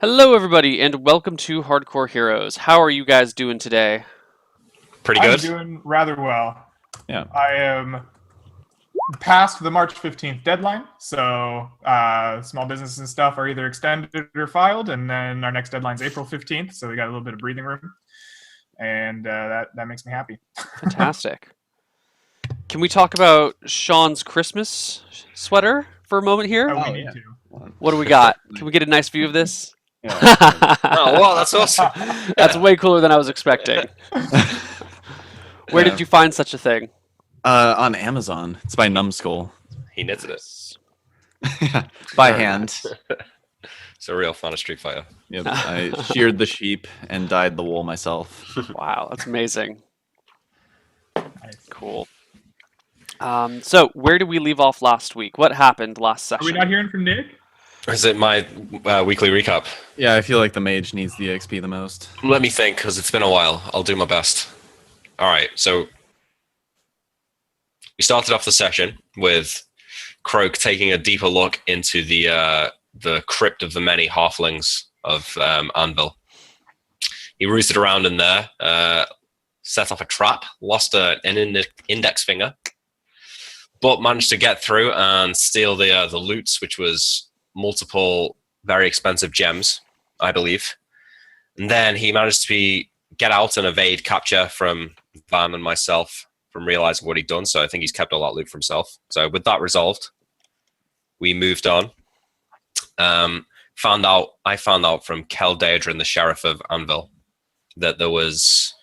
Hello, everybody, and welcome to Hardcore Heroes. How are you guys doing today? Pretty I'm good. doing rather well. Yeah. I am past the March 15th deadline, so small businesses and stuff are either extended or filed, and then our next deadline is April 15th, so we got a little bit of breathing room, and that makes me happy. Fantastic. Can we talk about Sean's Christmas sweater for a moment here? Oh, Oh, we need yeah. to. What do we got? Can we get a nice view of this? Yeah. Oh, wow, that's awesome. That's way cooler than I was expecting. Where did you find such a thing? On Amazon. It's by Numbskull. He knitted it. By Very hand. It's a real fan of Street Fighter. Yep. I sheared the sheep and dyed the wool myself. Wow, that's amazing. Nice. Cool. So, where did we leave off last week? What happened last Are we session? not hearing from Nick? Is it my weekly recap? Yeah, I feel like the mage needs the XP the most. Let me think, because it's been a while. I'll do my best. All right, so we started off the session with Croak taking a deeper look into the crypt of the many halflings of Anvil. He roosted around in there, set off a trap, lost an index finger, but managed to get through and steal the loot, which was multiple very expensive gems, I believe. And then he managed to get out and evade capture from Van and myself from realizing what he'd done. So I think he's kept a lot of loot for himself. So with that resolved, we moved on. I found out from Kel Daedrin, the sheriff of Anvil, that there was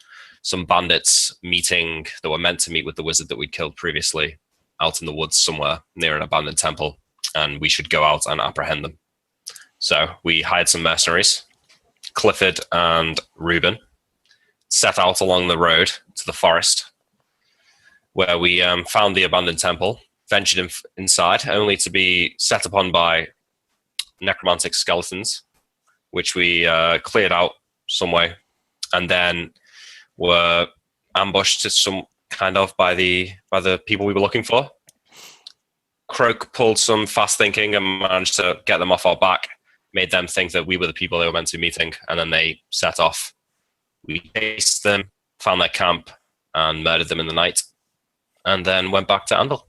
some bandits meeting that were meant to meet with the wizard that we'd killed previously out in the woods somewhere near an abandoned temple, and we should go out and apprehend them. So we hired some mercenaries. Clifford and Reuben set out along the road to the forest, where we found the abandoned temple, ventured inside, only to be set upon by necromantic skeletons, which we cleared out some way, and then were ambushed some kind of by the people we were looking for. Croak pulled some fast thinking and managed to get them off our back, made them think that we were the people they were meant to be meeting, and then they set off. We chased them, found their camp, and murdered them in the night, and then went back to Anvil.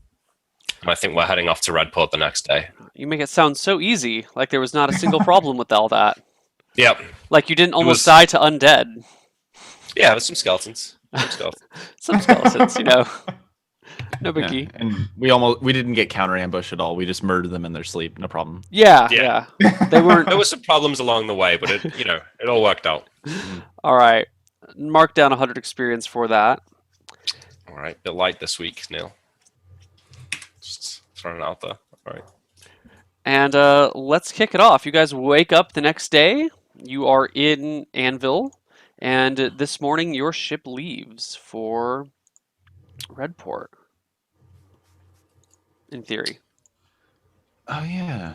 And I think we're heading off to Redport the next day. You make it sound so easy, like there was not a single problem with all that. Yep. Like you didn't almost die to undead. Yeah, there's some skeletons. Some skeletons, you know. No Yeah. biggie. And we didn't get counter ambush at all. We just murdered them in their sleep. No problem. Yeah. Yeah. They weren't. There were some problems along the way, but it all worked out. All right. Mark down 100 experience for that. All right, bit light this week, Neil. Just throwing it out there. All right. And let's kick it off. You guys wake up the next day. You are in Anvil. And this morning, your ship leaves for Redport. In theory. Oh, yeah.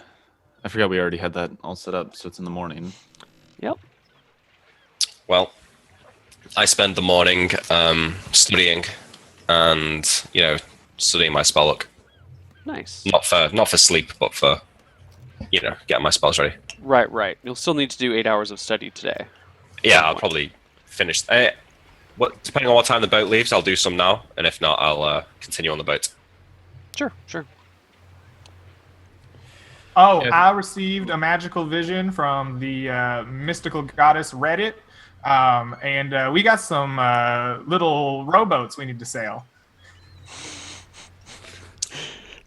I forgot we already had that all set up, so it's in the morning. Yep. Well, I spend the morning studying and studying my spell book. Nice. Not for sleep, but for getting my spells ready. Right. You'll still need to do 8 hours of study today. Yeah, I'll probably finish. Depending on what time the boat leaves, I'll do some now, and if not, I'll continue on the boat. Sure. Oh, Yeah. I received a magical vision from the mystical goddess Reddit, and we got some little rowboats we need to sail.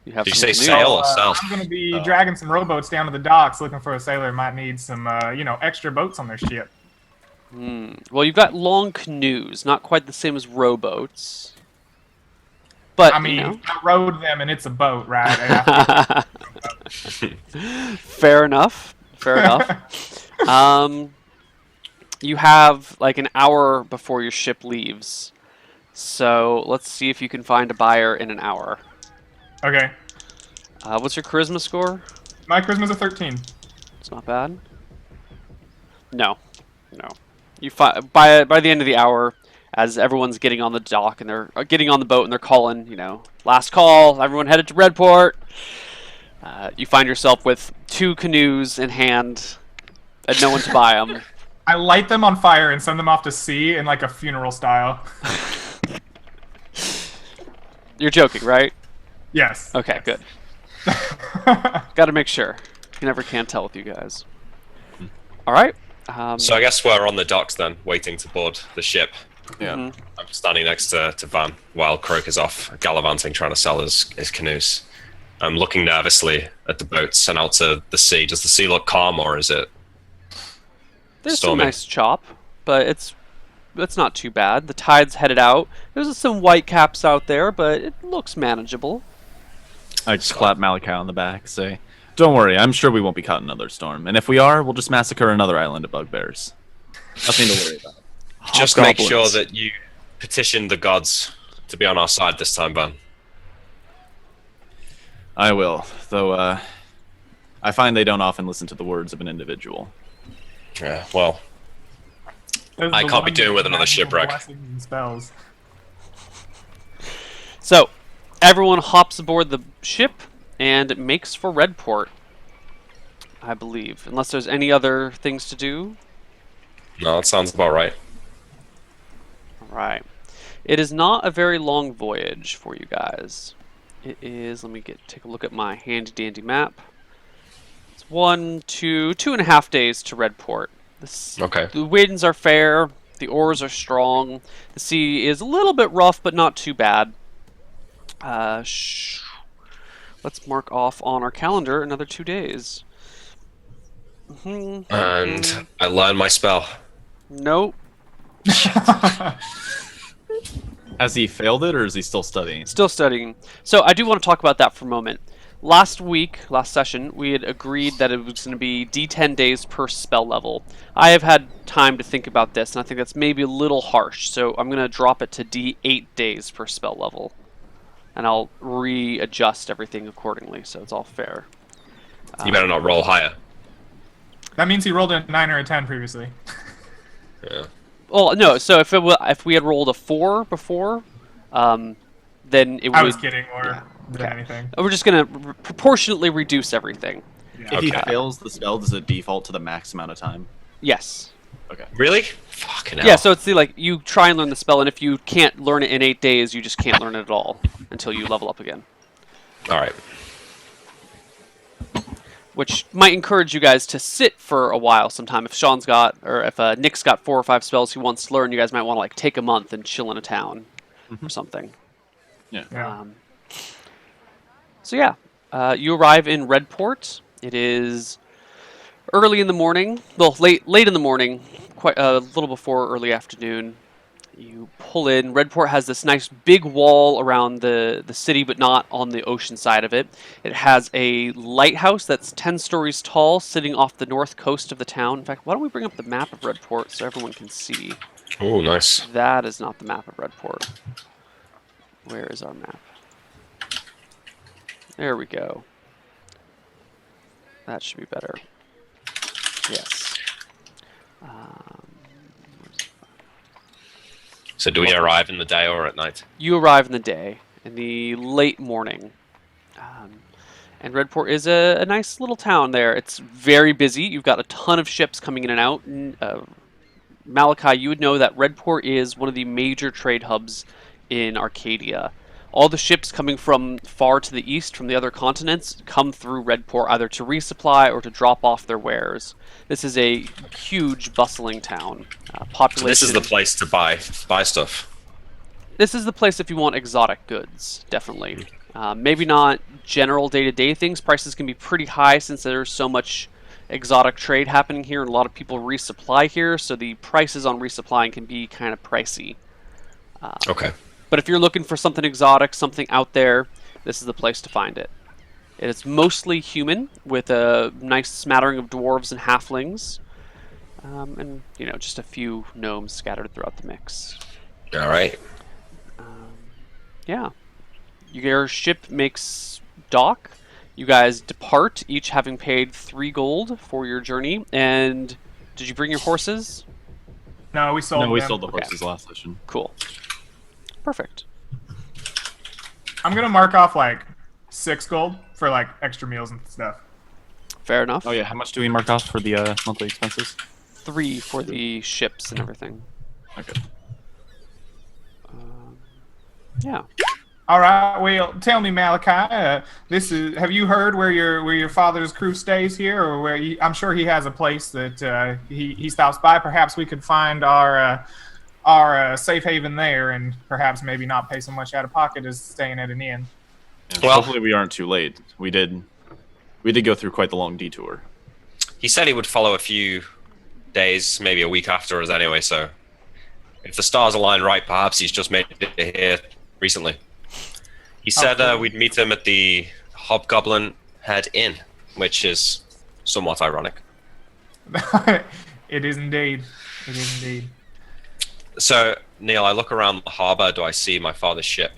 You have Did you some say canoe. sail or sail? I'm going to be dragging some rowboats down to the docks looking for a sailor who might need some, extra boats on their ship. Well, you've got long canoes, not quite the same as rowboats. But, I mean, I rowed them and it's a boat, right? I have to- Fair enough. You have like an hour before your ship leaves. So let's see if you can find a buyer in an hour. Okay. What's your charisma score? My charisma's a 13. It's not bad. No. You by the end of the hour, as everyone's getting on the dock and they're getting on the boat and they're calling, last call, everyone headed to Redport. You find yourself with 2 canoes in hand, and no one to buy them. I light them on fire and send them off to sea in like a funeral style. You're joking, right? Yes. Okay, yes. good. Got to make sure. You never can tell with you guys. All right. So I guess we're on the docks then, waiting to board the ship. Yeah. Mhm. I'm standing next to Van while Croak is off gallivanting, trying to sell his canoes. I'm looking nervously at the boats and out to the sea. Does the sea look calm, or is it There's stormy? some nice chop, but it's not too bad. The tide's headed out. There's some white caps out there, but it looks manageable. I just clap Malachi on the back, say, "Don't worry, I'm sure we won't be caught in another storm. And if we are, we'll just massacre another island of bugbears. Nothing to worry about." Just make sure Hobgoblins. that you petition the gods to be on our side this time, Van. I will, though I find they don't often listen to the words of an individual. Yeah, well, Those are I the can't be ones doing with with another magical shipwreck. blessings and spells. So, everyone hops aboard the ship and makes for Redport, I believe. Unless there's any other things to do. No, that sounds about right. All right. It is not a very long voyage for you guys. It is, let me take a look at my handy dandy map. It's 2.5 days to Redport. Okay. The winds are fair, the oars are strong, the sea is a little bit rough, but not too bad. Let's mark off on our calendar another 2 days. And I learned my spell. Nope. Has he failed it, or is he still studying? Still studying. So I do want to talk about that for a moment. Last session, we had agreed that it was going to be D10 days per spell level. I have had time to think about this, and I think that's maybe a little harsh, so I'm going to drop it to D8 days per spell level. And I'll readjust everything accordingly, so it's all fair. You better not roll higher. That means he rolled a 9 or a 10 previously. Yeah. Well, no, so if we had rolled a 4 before, then it would... I was kidding more yeah, than okay. anything. We're just going to proportionately reduce everything. Yeah. If he Okay. fails the spell, does it default to the max amount of time? Yes. Okay. Really? Fucking hell. Yeah, so it's you try and learn the spell, and if you can't learn it in 8 days, you just can't learn it at all until you level up again. All right. Which might encourage you guys to sit for a while sometime. If Sean's got, or if Nick's got 4 or 5 spells he wants to learn, you guys might want to take a month and chill in a town or something. Yeah. So yeah, you arrive in Redport. It is early in the morning, well, late in the morning, quite a little before early afternoon. You pull in. Redport has this nice big wall around the city, but not on the ocean side of it. It has a lighthouse that's 10 stories tall, sitting off the north coast of the town. In fact, why don't we bring up the map of Redport so everyone can see? Oh, nice. That is not the map of Redport. Where is our map? There we go. That should be better. Yes. So do we arrive in the day or at night? You arrive in the day, in the late morning. And Redport is a nice little town there. It's very busy. You've got a ton of ships coming in and out. Malachi, you would know that Redport is one of the major trade hubs in Arcadia. All the ships coming from far to the east, from the other continents, come through Redport either to resupply or to drop off their wares. This is a huge, bustling town. Population. So this is the place to buy stuff. This is the place if you want exotic goods, definitely. Maybe not general day-to-day things. Prices can be pretty high since there's so much exotic trade happening here and a lot of people resupply here, so the prices on resupplying can be kind of pricey. Okay. But if you're looking for something exotic, something out there, this is the place to find it. It is mostly human, with a nice smattering of dwarves and halflings, and just a few gnomes scattered throughout the mix. All right. Yeah. Your ship makes dock. You guys depart, each having paid 3 gold for your journey. And did you bring your horses? No, we sold No, we them. sold the horses last session. Cool. Perfect. I'm going to mark off 6 gold for extra meals and stuff. Fair enough. Oh yeah, how much do we mark off for the monthly expenses? 3 for the ships and everything. Okay. Yeah. All right. Well, tell me, Malachi. Have you heard where your father's crew stays here, or I'm sure he has a place that he stops by. Perhaps we could find our safe haven there, and perhaps maybe not pay so much out of pocket as staying at an inn. And Well- hopefully we aren't too late. We did go through quite the long detour. He said he would follow a few days, maybe a week after us anyway, so if the stars align right, perhaps he's just made it here recently. He said cool. we'd meet him at the Hobgoblin Head Inn, which is somewhat ironic. It is indeed. It is indeed. So, Neil, I look around the harbour. Do I see my father's ship?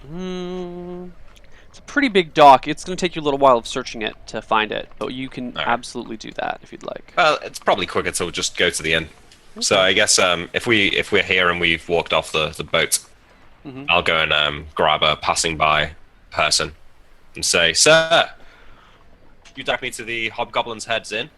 It's a pretty big dock. It's going to take you a little while of searching it to find it, but you can Alright. absolutely do that if you'd like. Well, it's probably quicker to just go to the inn. So I guess if we're here and we've walked off the boat, I'll go and grab a passing by person and say, "Sir, you direct me to the Hobgoblin's Head's Inn."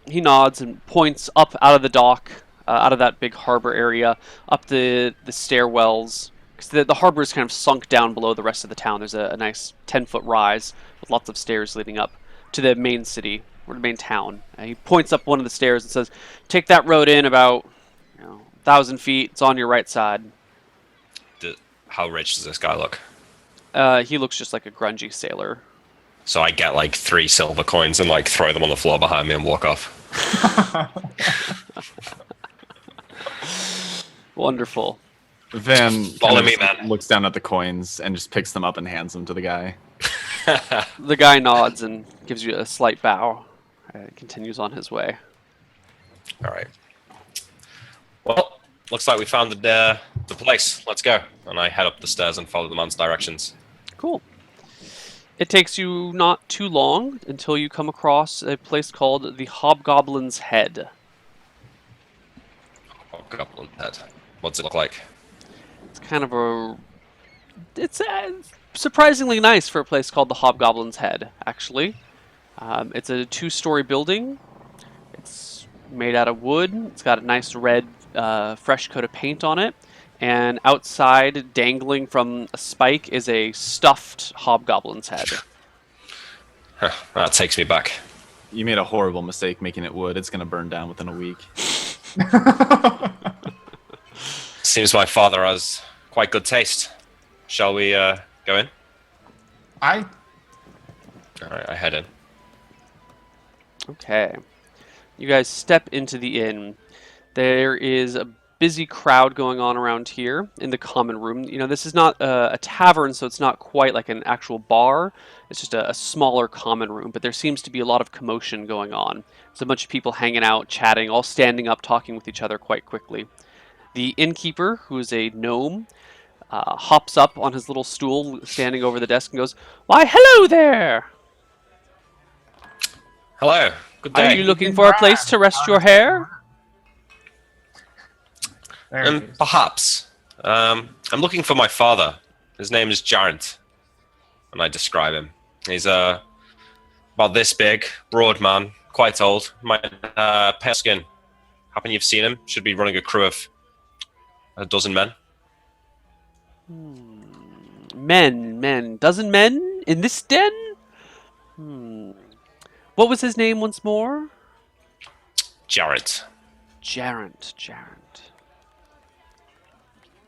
He nods and points up out of the dock, out of that big harbor area, up the stairwells. Because the harbor is kind of sunk down below the rest of the town. There's a nice 10-foot rise with lots of stairs leading up to the main city, or the main town. He points up one of the stairs and says, "Take that road in about 1,000 feet. It's on your right side." How rich does this guy look? He looks just like a grungy sailor. So I get like 3 silver coins and like throw them on the floor behind me and walk off. Wonderful. Van Follow kind of me, just man. looks down at the coins and just picks them up and hands them to the guy. The guy nods and gives you a slight bow. Continues on his way. All right. Well, looks like we found the place. Let's go. And I head up the stairs and follow the man's directions. Cool. It takes you not too long until you come across a place called the Hobgoblin's Head. Hobgoblin Head. What's it look like? It's kind of it's surprisingly nice for a place called the Hobgoblin's Head, actually. It's a 2-story building. It's made out of wood. It's got a nice red, fresh coat of paint on it. And outside, dangling from a spike, is a stuffed hobgoblin's head. Huh, that takes me back. You made a horrible mistake making it wood. It's going to burn down within a week. Seems my father has quite good taste. Shall we go in? I All right, I head in. Okay. You guys step into the inn. There is a busy crowd going on around here in the common room. This is not a tavern, so it's not quite like an actual bar. It's just a smaller common room, but there seems to be a lot of commotion going on. There's a bunch of people hanging out, chatting, all standing up, talking with each other quite quickly. The innkeeper, who is a gnome, hops up on his little stool standing over the desk and goes, "Why, hello there! Hello. Good day. Are you looking for a place to rest your hair?" there it is. Perhaps. I'm looking for my father. His name is Jaren. And I describe him. He's about this big, broad man, quite old, pale skin. Happen you've seen him? Should be running a crew of a dozen men. Men. Dozen men? In this den? What was his name once more? Jaren. Jaren.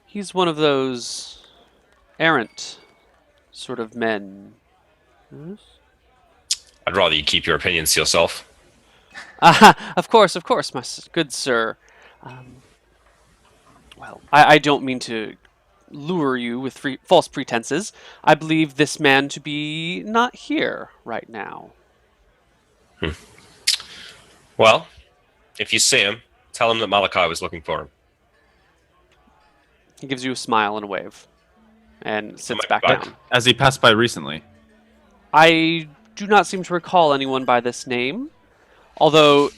He's one of those errant sort of men. Yes? I'd rather you keep your opinions to yourself. Of course, my good sir. Well, I don't mean to lure you with false pretenses. I believe this man to be not here right now. Well, if you see him, tell him that Malachi was looking for him. He gives you a smile and a wave, and sits Am I back back? down. As he passed by recently. I do not seem to recall anyone by this name, although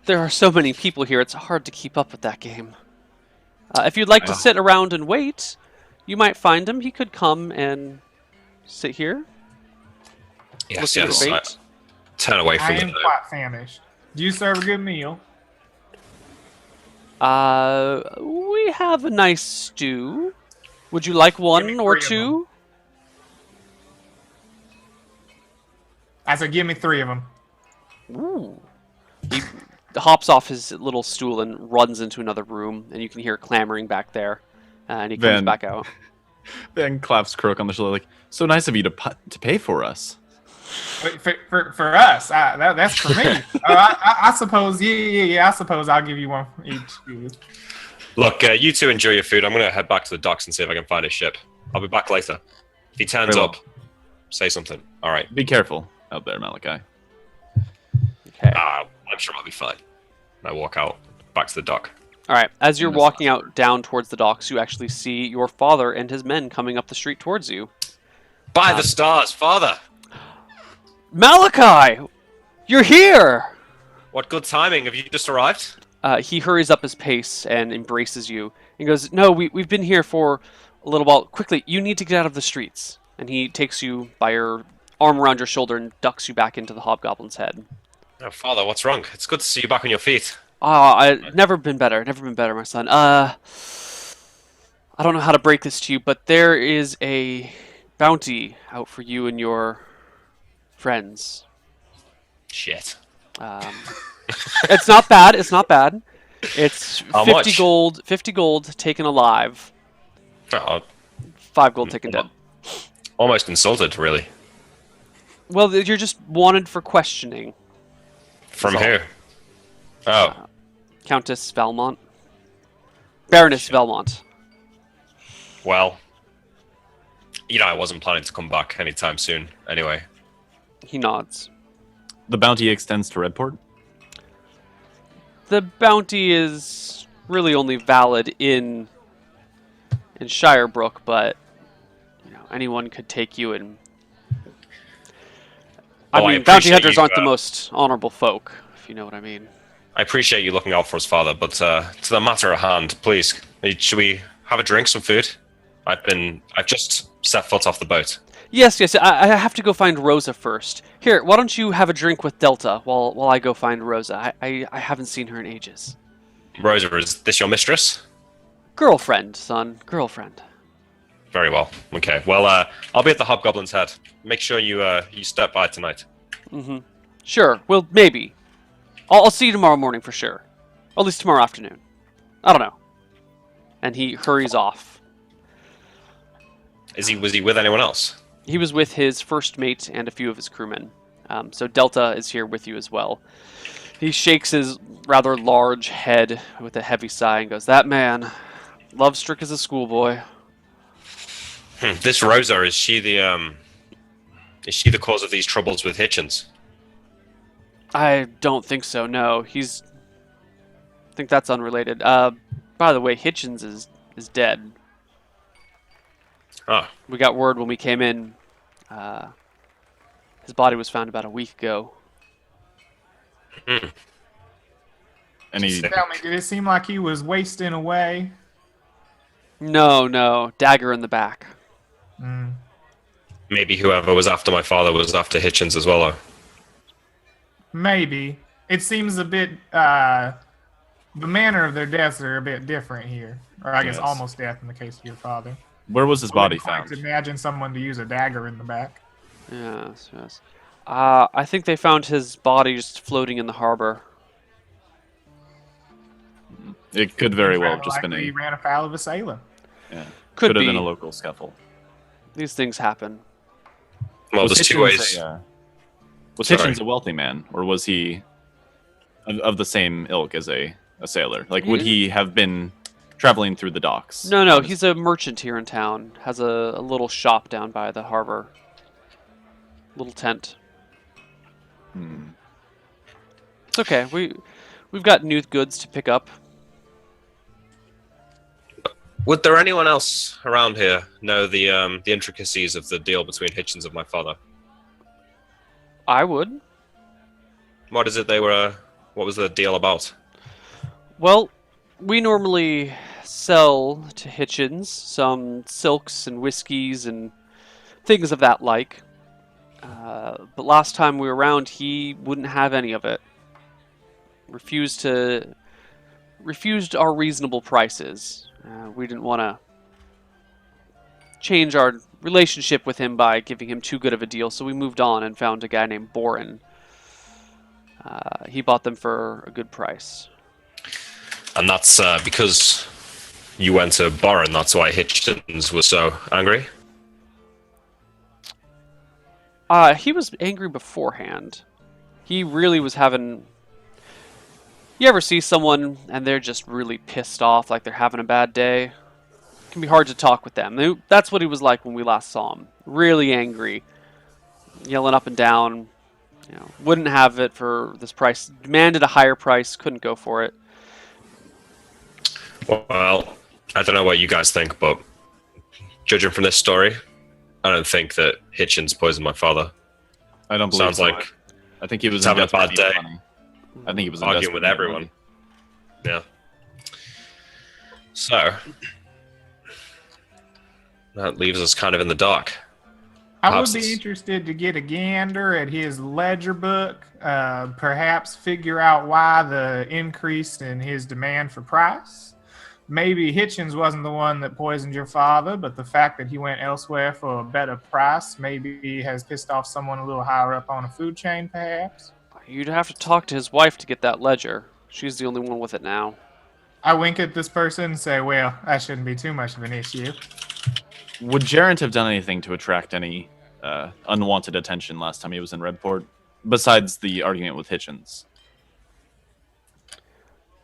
there are so many people here, it's hard to keep up with that game. If you'd like to sit around and wait, you might find him. He could come and sit here. Yes, looking yes. for bait. turn away I from the am quite famished. Do you serve a good meal? We have a nice stew. Would you like Give one me or 3 of them. two? I said, give me 3 of them. Ooh. He hops off his little stool and runs into another room, and you can hear clamoring back there. And he comes Then- back out. Then claps Croak on the shoulder like, "So nice of you to pay for us." For us, that's for me. I suppose, yeah. I suppose I'll give you one each. Look, you two enjoy your food. I'm going to head back to the docks and see if I can find his ship. I'll be back later. If he turns Very up, say something. All right. Be careful out there, Malachi. Okay. I'm sure I'll be fine. And I walk out back to the dock. All right. As you're And this walking last out down towards the docks, you actually see your father and his men coming up the street towards you. By the stars, father! Malachi, you're here. What good timing. Have you just arrived? He hurries up his pace and embraces you and goes, "No, we've been here for a little while. Quickly, you need to get out of the streets." And he takes you by your arm around your shoulder and ducks you back into the hobgoblin's head. Oh, father, what's wrong? It's good to see you back on your feet. I've never been better. Never been better, my son. I don't know how to break this to you, but there is a bounty out for you and your friends. Shit. It's not bad. It's not bad. It's How 50 much? gold. 50 gold taken alive. Oh, 5 gold taken dead. almost insulted, really. Well, you're just wanted for questioning. From That's all. who? Oh, Countess Valmont. Baroness Valmont. well. I wasn't planning to come back anytime soon, anyway. He nods. The bounty extends to Redport. The bounty is really only valid in Shirebrook, but anyone could take you and. I Oh, I mean, bounty appreciate hunters you, aren't the most honorable folk, if you know what I mean. I appreciate you looking out for us, father, but to the matter at hand, please, should we have a drink, some food? I've just set foot off the boat. Yes. I have to go find Rosa first. Here, why don't you have a drink with Delta while I go find Rosa? I haven't seen her in ages. Rosa, is this your mistress? Girlfriend, son. Girlfriend. Very well. Okay. Well, I'll be at the Hobgoblin's Head. Make sure you step by tonight. Mm-hmm. Sure. Well, maybe. I'll see you tomorrow morning for sure. Or at least tomorrow afternoon. I don't know. And he hurries off. Was he with anyone else? He was with his first mate and a few of his crewmen. So Delta is here with you as well. He shakes his rather large head with a heavy sigh and goes, "That man, love-struck as a schoolboy." This Rosa, is she the cause of these troubles with Hitchens? I don't think so, no. I think that's unrelated. By the way, Hitchens is dead. Oh, We got word when we came in. His body was found about a week ago. And he Tell me, did it seem like he was wasting away? No. Dagger in the back. Mm. maybe whoever was after my father was after Hitchens as well. Maybe. It seems a bit, the manner of their deaths are a bit different here. Or I guess Yes. almost death in the case of your father. Where was his body Wouldn't quite found? imagine someone to use a dagger in the back. Yes. I think they found his body just floating in the harbor. It could very well have Sounded just like been he a ran afoul of a sailor. Could have be. been a local scuffle. These things happen. Well, Was there's two Hitchens ways. was Sorry. Hitchens a wealthy man, or was he of the same ilk as a sailor? Like, would he have been traveling through the docks? No, he's a merchant here in town. Has a little shop down by the harbor. Little tent. Hmm. It's okay. We've got new goods to pick up. Would there anyone else around here know the intricacies of the deal between Hitchens and my father? I would. What is it they were? What was the deal about? Well, we normally sell to Hitchens some silks and whiskeys and things of that like. But last time we were around, he wouldn't have any of it. Refused our reasonable prices. We didn't want to change our relationship with him by giving him too good of a deal, so we moved on and found a guy named Boren. He bought them for a good price. And that's because you went to Boren, that's why Hitchens was so angry? He was angry beforehand. He really was having... You ever see someone and they're just really pissed off, like they're having a bad day? It can be hard to talk with them. That's what he was like when we last saw him. Really angry. Yelling up and down. Wouldn't have it for this price. Demanded a higher price. Couldn't go for it. Well, I don't know what you guys think, but judging from this story, I don't think that Hitchens poisoned my father. I don't believe Sounds so. like I think he was he's having a bad day. I think he was Arguing with everyone. Yeah. So that leaves us kind of in the dark. I would Perhaps be it's- interested to get a gander at his ledger book, perhaps figure out why the increase in his demand for price. Maybe Hitchens wasn't the one that poisoned your father, but the fact that he went elsewhere for a better price maybe has pissed off someone a little higher up on a food chain, perhaps. You'd have to talk to his wife to get that ledger. She's the only one with it now. I wink at this person and say, well, that shouldn't be too much of an issue. Would Jaren have done anything to attract any unwanted attention last time he was in Redport, besides the argument with Hitchens?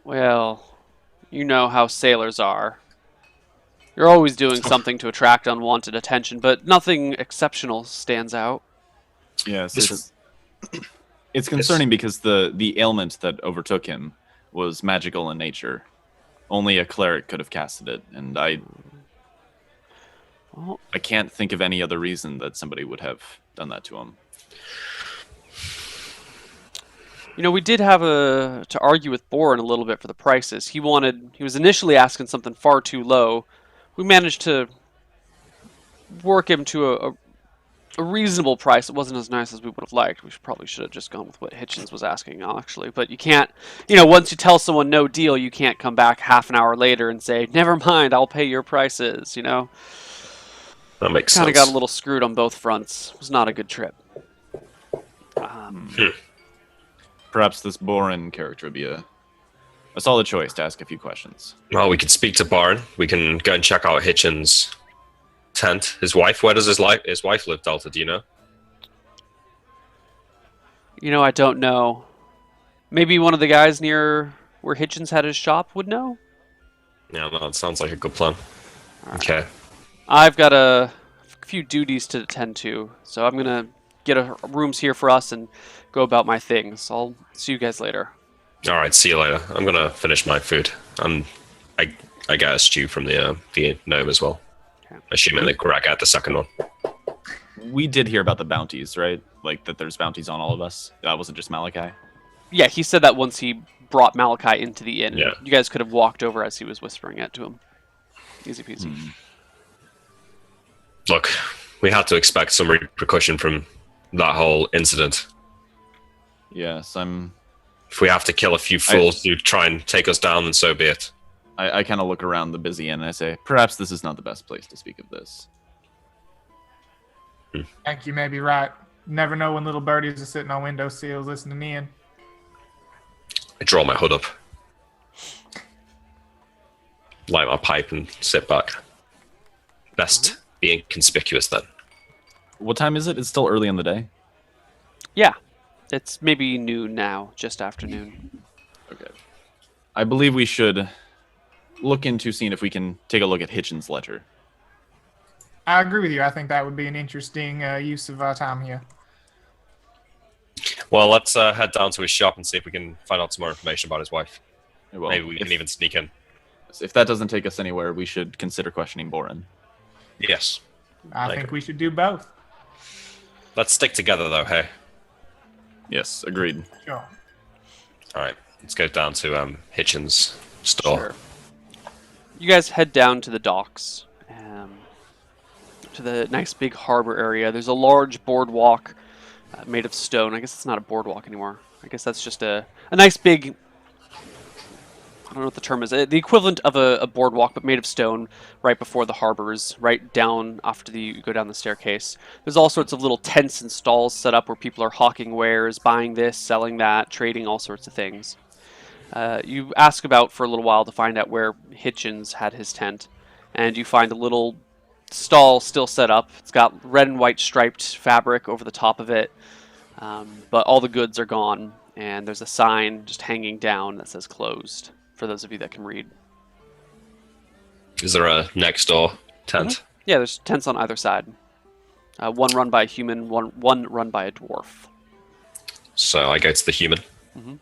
Well, you know how sailors are. You're always doing something to attract unwanted attention, but nothing exceptional stands out. Yes, This- it's concerning because the ailment that overtook him was magical in nature. Only a cleric could have casted it, and Well, I can't think of any other reason that somebody would have done that to him. we did have to argue with Boren a little bit for the prices. He was initially asking something far too low. We managed to work him to a reasonable price. It wasn't as nice as we would have liked. We probably should have just gone with what Hitchens was asking, actually. But you can't, once you tell someone no deal, you can't come back half an hour later and say, never mind, I'll pay your prices, That makes Kind of sense. got a little screwed on both fronts. It was not a good trip. Perhaps this Boren character would be a solid choice to ask a few questions. Well, we could speak to Barn. We can go and check out Hitchens' tent. His wife. Where does his wife live, Delta? Do you know? I don't know. Maybe one of the guys near where Hitchens had his shop would know? Yeah, no, it sounds like a good plan. Okay. I've got a few duties to attend to, so I'm going to get rooms here for us and go about my things. I'll see you guys later. All right. See you later. I'm gonna finish my food. I got a stew from the gnome as well. Okay. Assuming that Greg got the second one. We did hear about the bounties, right? Like that there's bounties on all of us. That wasn't just Malachi. Yeah, he said that once he brought Malachi into the inn. Yeah. You guys could have walked over as he was whispering it to him. Easy peasy. Look, we had to expect some repercussion from that whole incident. Yes, If we have to kill a few fools who try and take us down, then so be it. I kind of look around the busy inn and I say, perhaps this is not the best place to speak of this. I think you may be right. Never know when little birdies are sitting on window sills listening in. I draw my hood up, light my pipe, and sit back. Best be inconspicuous then. What time is it? It's still early in the day. Yeah. It's maybe noon now, just afternoon. Okay. I believe we should look into seeing if we can take a look at Hitchens' ledger. I agree with you. I think that would be an interesting use of our time here. Well, let's head down to his shop and see if we can find out some more information about his wife. Well, Maybe we can even sneak in. if that doesn't take us anywhere, we should consider questioning Boren. Yes. I Like think it. we should do both. Let's stick together, though, hey? Yes, agreed. Sure. All right. Let's go down to Hitchens' store. Sure. You guys head down to the docks, to the nice big harbor area. There's a large boardwalk made of stone. I guess it's not a boardwalk anymore. I guess that's just a nice big, I don't know what the term is, the equivalent of a boardwalk, but made of stone, right before the harbors, right down after you go down the staircase. There's all sorts of little tents and stalls set up where people are hawking wares, buying this, selling that, trading all sorts of things. You ask about for a little while to find out where Hitchens had his tent, and you find a little stall still set up. It's got red and white striped fabric over the top of it, but all the goods are gone, and there's a sign just hanging down that says closed, for those of you that can read. Is there a next door tent? Yeah, there's tents on either side. One run by a human, one run by a dwarf. So I go to the human. Mhm.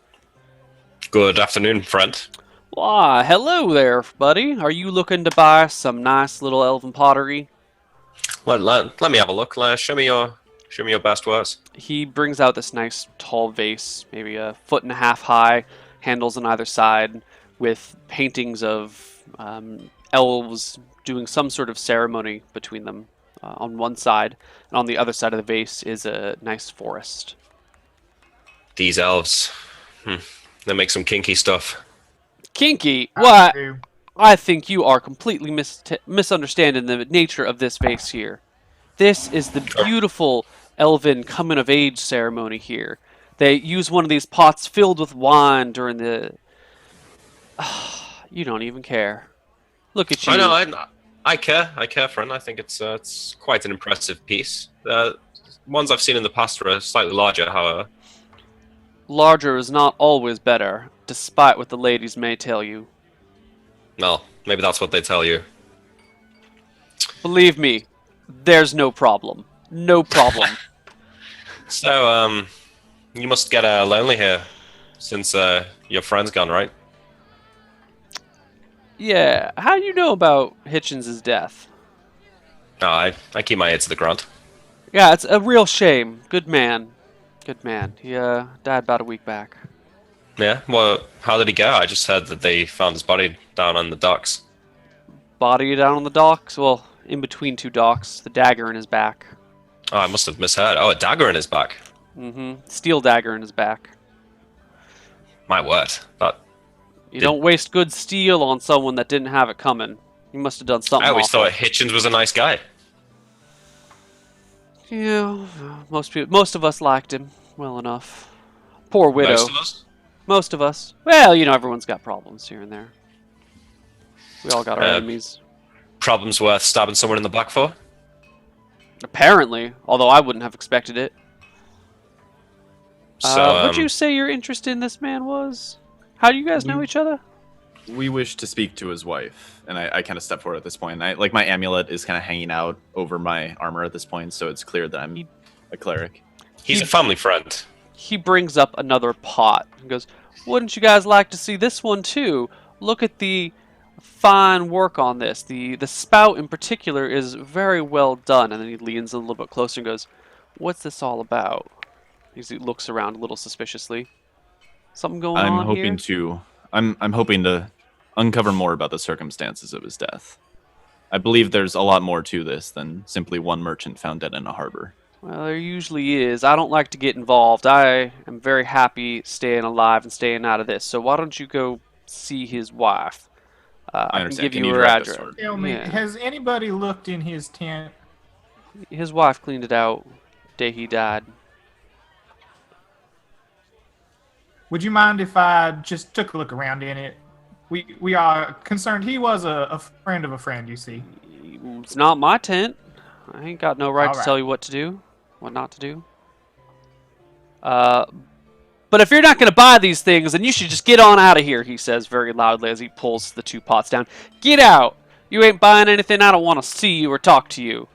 Good afternoon, friend. Why, hello there, buddy. Are you looking to buy some nice little elven pottery? Let me have a look. Show me your best wares. He brings out this nice tall vase, maybe 1.5 feet high, handles on either side, with paintings of elves doing some sort of ceremony between them on one side, and on the other side of the vase is a nice forest. These elves, they make some kinky stuff. Kinky? What? I think you are completely misunderstanding the nature of this vase here. This is the beautiful elven coming-of-age ceremony here. They use one of these pots filled with wine during the... You don't even care. Look at you. I know, I care, friend. I think it's quite an impressive piece. Ones I've seen in the past are slightly larger, however. Larger is not always better, despite what the ladies may tell you. Well, maybe that's what they tell you. Believe me, there's no problem. No problem. So, you must get lonely here, since your friend's gone, right? Yeah, how do you know about Hitchens' death? No, I keep my ear to the ground. Yeah, it's a real shame. Good man. Good man. He died about a week back. Yeah, well, how did he go? I just heard that they found his body down on the docks. Body down on the docks? Well, in between two docks. The dagger in his back. Oh, I must have misheard. Oh, a dagger in his back. Mm-hmm. Steel dagger in his back. My word. You don't waste good steel on someone that didn't have it coming. You must have done something I always awful. thought Hitchens was a nice guy. Yeah, most of us liked him well enough. Poor widow. Most of us? Most of us. Well, you know, everyone's got problems here and there. We all got our enemies. Problems worth stabbing someone in the back for? Apparently, although I wouldn't have expected it. So, would you say your interest in this man was? How do you guys know each other? We wish to speak to his wife, and I kind of step forward at this point. Like my amulet is kind of hanging out over my armor at this point, so it's clear that I'm a cleric. He's a family friend. He brings up another pot and goes, "Wouldn't you guys like to see this one too? Look at the fine work on this. The spout in particular is very well done." And then he leans a little bit closer and goes, "What's this all about?" He looks around a little suspiciously. Something going on here? I'm hoping to uncover more about the circumstances of his death. I believe there's a lot more to this than simply one merchant found dead in a harbor. Well, there usually is. I don't like to get involved. I am very happy staying alive and staying out of this. So why don't you go see his wife? I understand. Can give you her address. Tell me, has anybody looked in his tent? His wife cleaned it out the day he died. Would you mind if I just took a look around in it? We are concerned. He was a friend of a friend, you see. It's not my tent. I ain't got no right All to right. tell you what to do, what not to do. But if you're not going to buy these things, then you should just get on out of here, he says very loudly as he pulls the two pots down. Get out! You ain't buying anything. I don't want to see you or talk to you.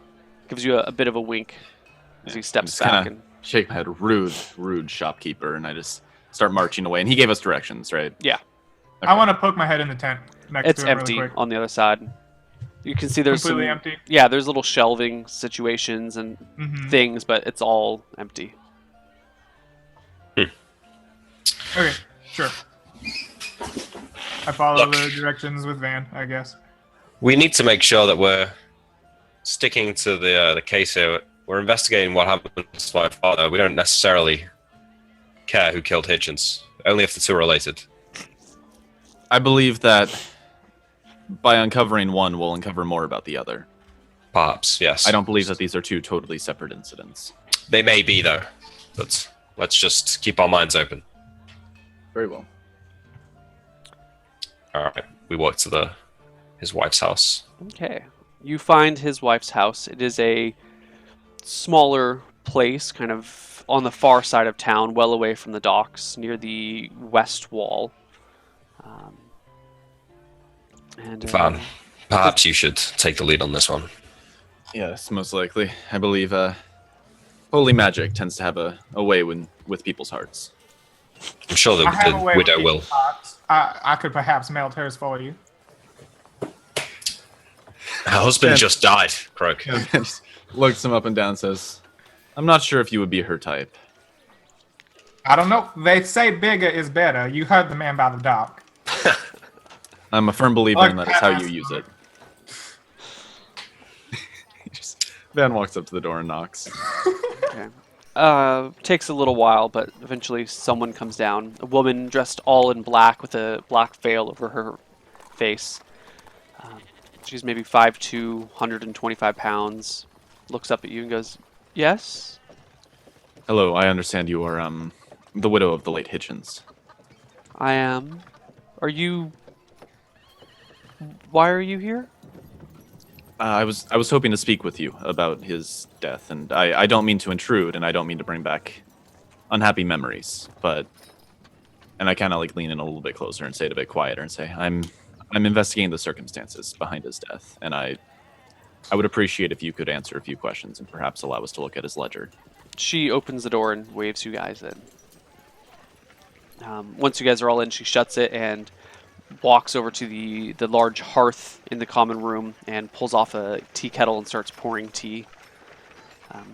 Gives you a bit of a wink as he steps Just back. kind of shake my head. Rude shopkeeper, and I just start marching away. And he gave us directions, right? Yeah. I want to poke my head in the tent next It's to him empty really quick. on the other side. You can see there's Completely some, empty? Yeah, there's little shelving situations and things, but it's all empty. Okay, sure. I follow Look. the directions with Van, I guess. We need to make sure that we're sticking to the case here. We're investigating what happened to my father. We don't necessarily care who killed Hitchens. Only if the two are related. I believe that by uncovering one, we'll uncover more about the other. Perhaps, yes. I don't believe that these are two totally separate incidents. They may be, though. But let's just keep our minds open. Very well. Alright, we walk to his wife's house. Okay. You find his wife's house. It is a smaller place, kind of on the far side of town, well away from the docks, near the west wall. Van, perhaps you should take the lead on this one. Yes, most likely. I believe holy magic tends to have a way with people's hearts. I'm sure I have a the way widow with will. thoughts. I could perhaps melt hers for you. Her husband just died, Croak. Just looks him up and down and says, I'm not sure if you would be her type. I don't know. They say bigger is better. You heard the man by the dock. I'm a firm believer in that is how you use it. Van walks up to the door and knocks. Okay. Takes a little while, but eventually someone comes down. A woman dressed all in black with a black veil over her face. She's maybe 5'2", 125 pounds. Looks up at you and goes, "Yes?" Hello, I understand you are the widow of the late Hitchens. I am. Are you... Why are you here? I was hoping to speak with you about his death, and I don't mean to intrude, and I don't mean to bring back unhappy memories, but and I kind of like lean in a little bit closer and say it a bit quieter and say I'm investigating the circumstances behind his death, and I would appreciate if you could answer a few questions and perhaps allow us to look at his ledger. She opens the door and waves you guys in. Once you guys are all in, she shuts it and walks over to the large hearth in the common room and pulls off a tea kettle and starts pouring tea.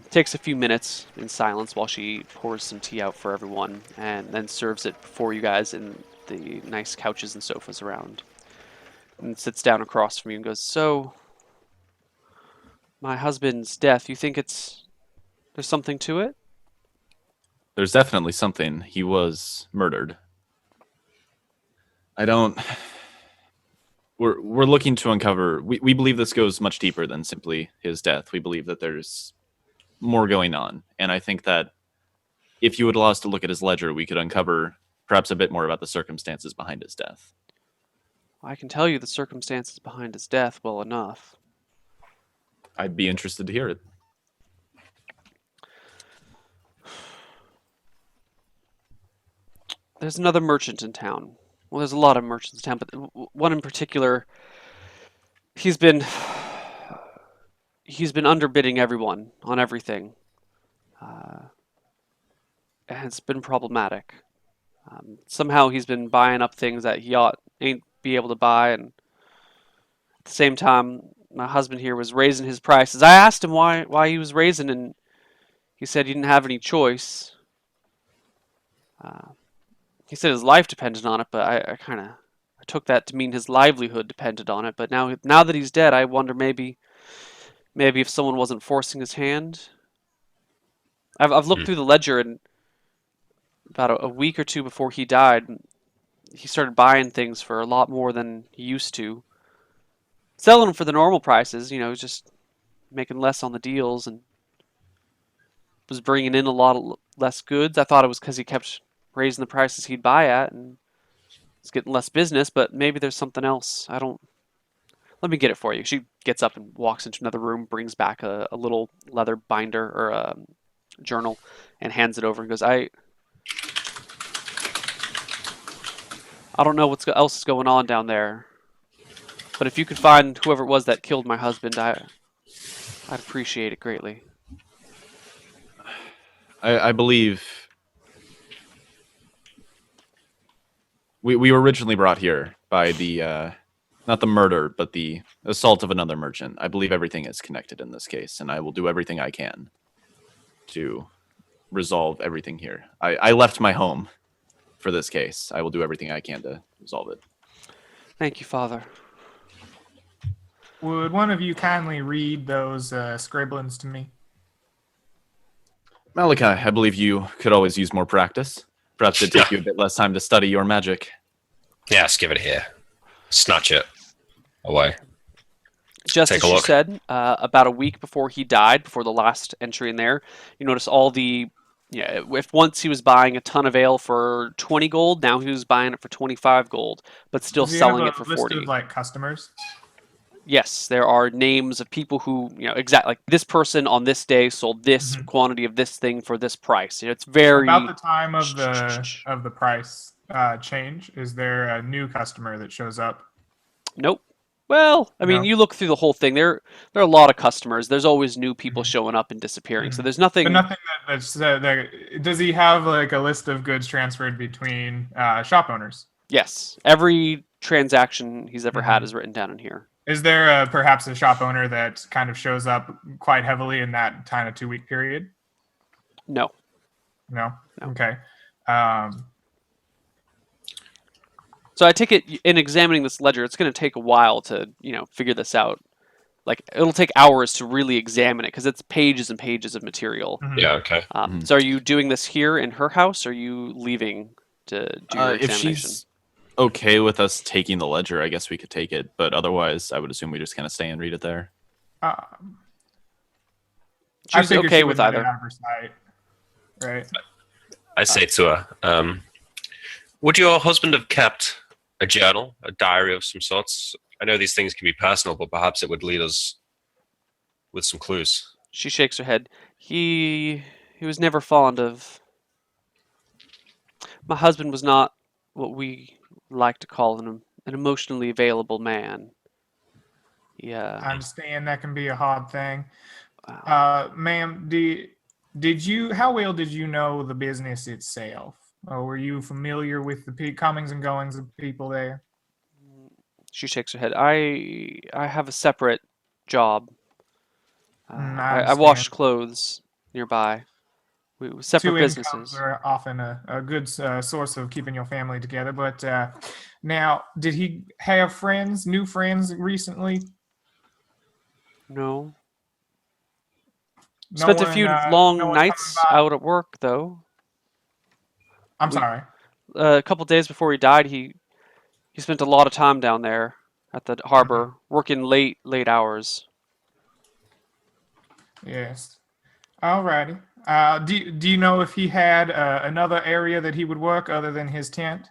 Takes a few minutes in silence while she pours some tea out for everyone and then serves it for you guys in the nice couches and sofas around. And sits down across from you and goes, "So, my husband's death, you think there's something to it?" There's definitely something. He was murdered. We're looking to uncover. We believe this goes much deeper than simply his death. We believe that there's more going on, and I think that if you would allow us to look at his ledger, we could uncover perhaps a bit more about the circumstances behind his death. I can tell you the circumstances behind his death well enough. I'd be interested to hear it. There's another merchant in town. Well, there's a lot of merchants in town, but one in particular, he's been underbidding everyone on everything. And it's been problematic. Somehow he's been buying up things that he ain't be able to buy, and at the same time, my husband here was raising his prices. I asked him why he was raising, and he said he didn't have any choice. He said his life depended on it, but I took that to mean his livelihood depended on it. But now that he's dead, I wonder maybe if someone wasn't forcing his hand. I've looked through the ledger, and about a week or two before he died, he started buying things for a lot more than he used to. Selling them for the normal prices, just making less on the deals, and was bringing in a lot less goods. I thought it was because he kept raising the prices he'd buy at, and it's getting less business, but maybe there's something else. Let me get it for you. She gets up and walks into another room, brings back a little leather binder or a journal, and hands it over and goes, I don't know what else is going on down there, but if you could find whoever it was that killed my husband, I'd appreciate it greatly. I believe we were originally brought here by the not the murder, but the assault of another merchant. I believe everything is connected in this case, and I will do everything I can to resolve everything here. I left my home for this case. I will do everything I can to resolve it. Thank you, Father. Would one of you kindly read those scribblings to me? Malachi, I believe you could always use more practice. Perhaps it'd take you a bit less time to study your magic. Yes, give it here. Snatch it away. Just Take as a she look. said, about a week before he died, before the last entry in there, you notice all the. Yeah, if once he was buying a ton of ale for 20 gold, now he was buying it for 25 gold, but still Does he have selling a it for list 40. of like customers? Yes, there are names of people who, exactly like this person on this day sold this Mhm. quantity of this thing for this price. It's About very. the time of the price change, is there a new customer that shows up? Nope. Well, I mean, No. you look through the whole thing. There are a lot of customers. There's always new people Mhm. showing up and disappearing. So Mhm. there's But nothing. nothing does he have like a list of goods transferred between shop owners? Yes, every transaction he's ever had Mhm. is written down in here. Is there perhaps a shop owner that kind of shows up quite heavily in that kind of 2 week period? No. No. No. Okay. So I take it in examining this ledger, it's going to take a while to figure this out. Like it'll take hours to really examine it because it's pages and pages of material. Mhm. Yeah, okay. So are you doing this here in her house? Or are you leaving to do your If examination? she's okay with us taking the ledger, I guess we could take it. But otherwise, I would assume we just kind of stay and read it there. Um, I She's figured okay she with would let it either. out of her sight, right? I say to her, would your husband have kept a journal, a diary of some sorts? I know these things can be personal, but perhaps it would lead us with some clues. She shakes her head. He was never fond of. My husband was not what we like to call an emotionally available man. Yeah. I understand that can be a hard thing. Wow. Ma'am, did you? How well did you know the business itself? Or were you familiar with the comings and goings of people there? She shakes her head. I have a separate job. I I wash understand. clothes nearby. We separate Two incomes businesses. are often a good source of keeping your family together. But now, did he have friends, new friends recently? No. No Spent a one, few no long one coming nights by. out at work though. I'm We sorry. A couple days before he died, he spent a lot of time down there at the Mhm. harbor, working late hours. Yes. Alrighty. Do you know if he had another area that he would work other than his tent?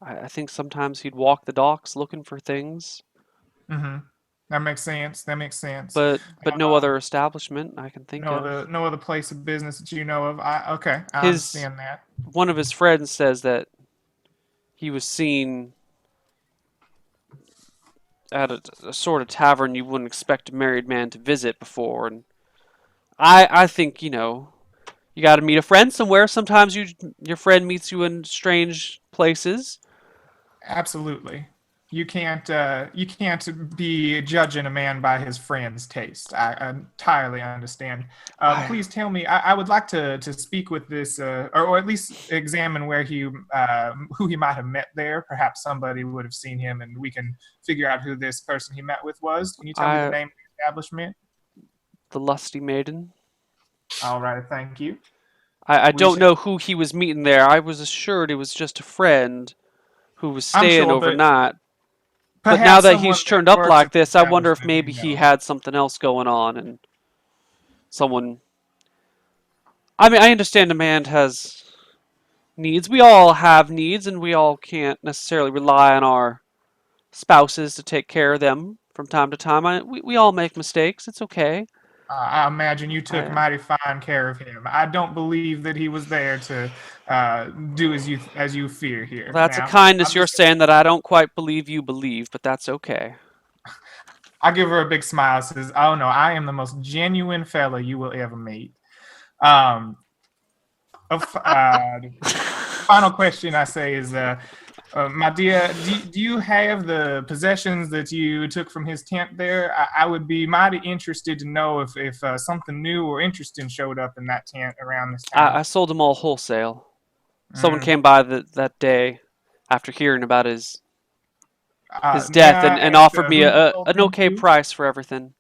I think sometimes he'd walk the docks looking for things, Mm-hmm. That makes sense. That makes sense. but no other establishment I can think of. No other place of business that you know of. Okay, I His understand that. One of his friends says that he was seen at a sort of tavern you wouldn't expect a married man to visit before, and I think you got to meet a friend somewhere. Sometimes your friend meets you in strange places. Absolutely. You can't be judging a man by his friend's taste. I entirely understand. Please tell me. I would like to speak with this, or at least examine where who he might have met there. Perhaps somebody would have seen him, and we can figure out who this person he met with was. Can you tell me the I name of the establishment? The Lusty Maiden. All right, thank you. I We don't should, know who he was meeting there. I was assured it was just a friend who was I'm staying sure, but overnight. But now perhaps that someone he's that turned up works like at the this, I wonder if establishment maybe we he know. had something else going on and someone. I mean, I understand a man has needs. We all have needs, and we all can't necessarily rely on our spouses to take care of them from time to time. We all make mistakes. It's okay. I imagine you took I, mighty fine care of him. I don't believe that he was there to do as you fear well, here. that's a Now, kindness I'm you're just saying that I don't quite believe you believe, but that's okay. I give her a big smile. Says, "Oh no, I am the most genuine fella you will ever meet." Um, final question I say is, my dear, do you have the possessions that you took from his tent there? I would be mighty interested to know if something new or interesting showed up in that tent around this time. I sold them all wholesale. Someone Mm, came by that day after hearing about his his May death, I and ask, offered me who you sold an them okay to? price for everything.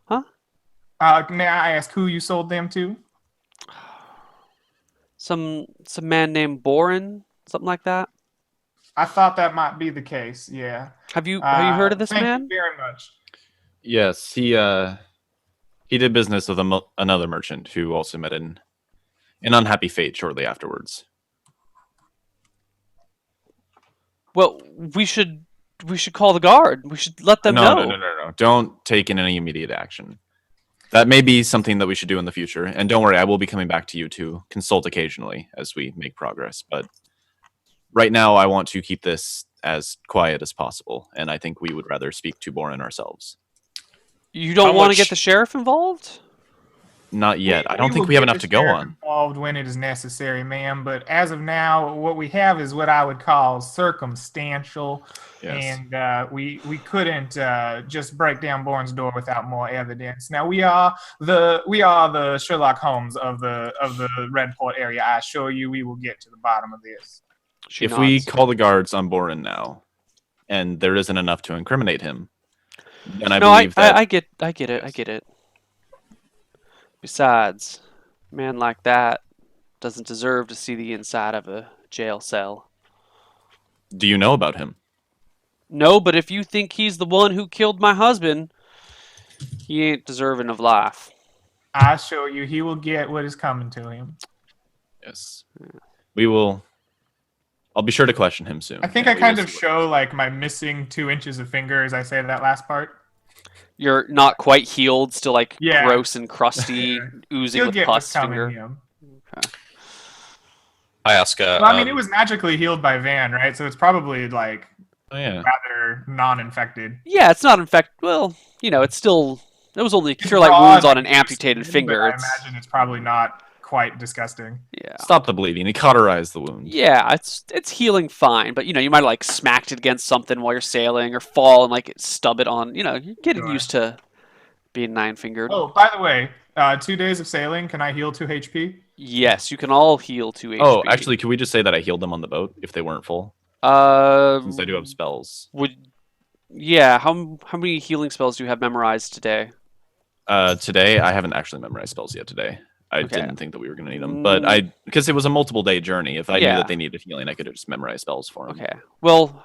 Huh? May I ask who you sold them to? Some man named Boren, something like that. I thought that might be the case. Yeah. Have you heard of this Thank you man? very much. Yes, he did business with another merchant who also met an unhappy fate shortly afterwards. Well, we should call the guard. We should let them No, know. no, no, no, no. Don't take any immediate action. That may be something that we should do in the future. And don't worry, I will be coming back to you to consult occasionally as we make progress. But right now, I want to keep this as quiet as possible. And I think we would rather speak to Boren ourselves. You How don't want to get much- the sheriff involved? Not yet. I don't think will we have get enough the to go sheriff on. Involved when it is necessary, ma'am. But as of now, what we have is what I would call circumstantial, Yes. and we couldn't just break down Bourne's door without more evidence. Now we are the Sherlock Holmes of the Redport area. I assure you, we will get to the bottom of this. She If we nods. call the guards on Boren now, and there isn't enough to incriminate him, then I No, believe that I get it. I get it. Besides, a man like that doesn't deserve to see the inside of a jail cell. Do you know about him? No, but if you think he's the one who killed my husband, he ain't deserving of life. I assure you, he will get what is coming to him. Yes. We will. I'll be sure to question him soon. I think and I we kind will of see what- show like my missing 2 inches of finger as I say that last part. You're not quite healed, still like Yeah. gross and crusty, oozing He'll with get what's pus coming finger. to him. I ask her. Well, I mean, it was magically healed by Van, right? So it's probably like Oh yeah. rather non-infected. Yeah, it's not infected. Well, it's still. It was only It's cure light broad wounds on an and amputated twisted, finger. but I It's imagine it's probably not quite disgusting. yeah. Stop the bleeding. He cauterized the wound. Yeah, it's healing fine, but you might have, like smacked it against something while you're sailing or fall and like stub it on. You're getting Sure. used to being nine-fingered. Oh, by the way, 2 days of sailing, can I heal 2 HP? Yes, you can all heal 2 HP. Oh, actually, could we just say that I healed them on the boat if they weren't full? Since I do have spells. Yeah, how many healing spells do you have memorized today? Today, I haven't actually memorized spells yet today. I Okay. didn't think that we were going to need them. But because it was a multiple day journey, if I knew Yeah. that they needed healing, I could have just memorized spells for them. Okay. Well,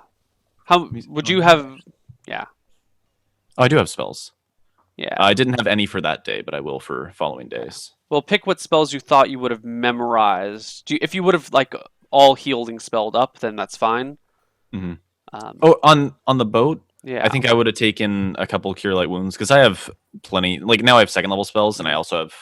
how would you have? Yeah. Oh, I do have spells. Yeah. I didn't have any for that day, but I will for following days. Well, pick what spells you thought you would have memorized. If you would have like all healing spelled up, then that's fine. Mhm. Um, Oh, on the boat, yeah. I think I would have taken a couple cure light wounds because I have plenty. Like now, I have second level spells, and I also have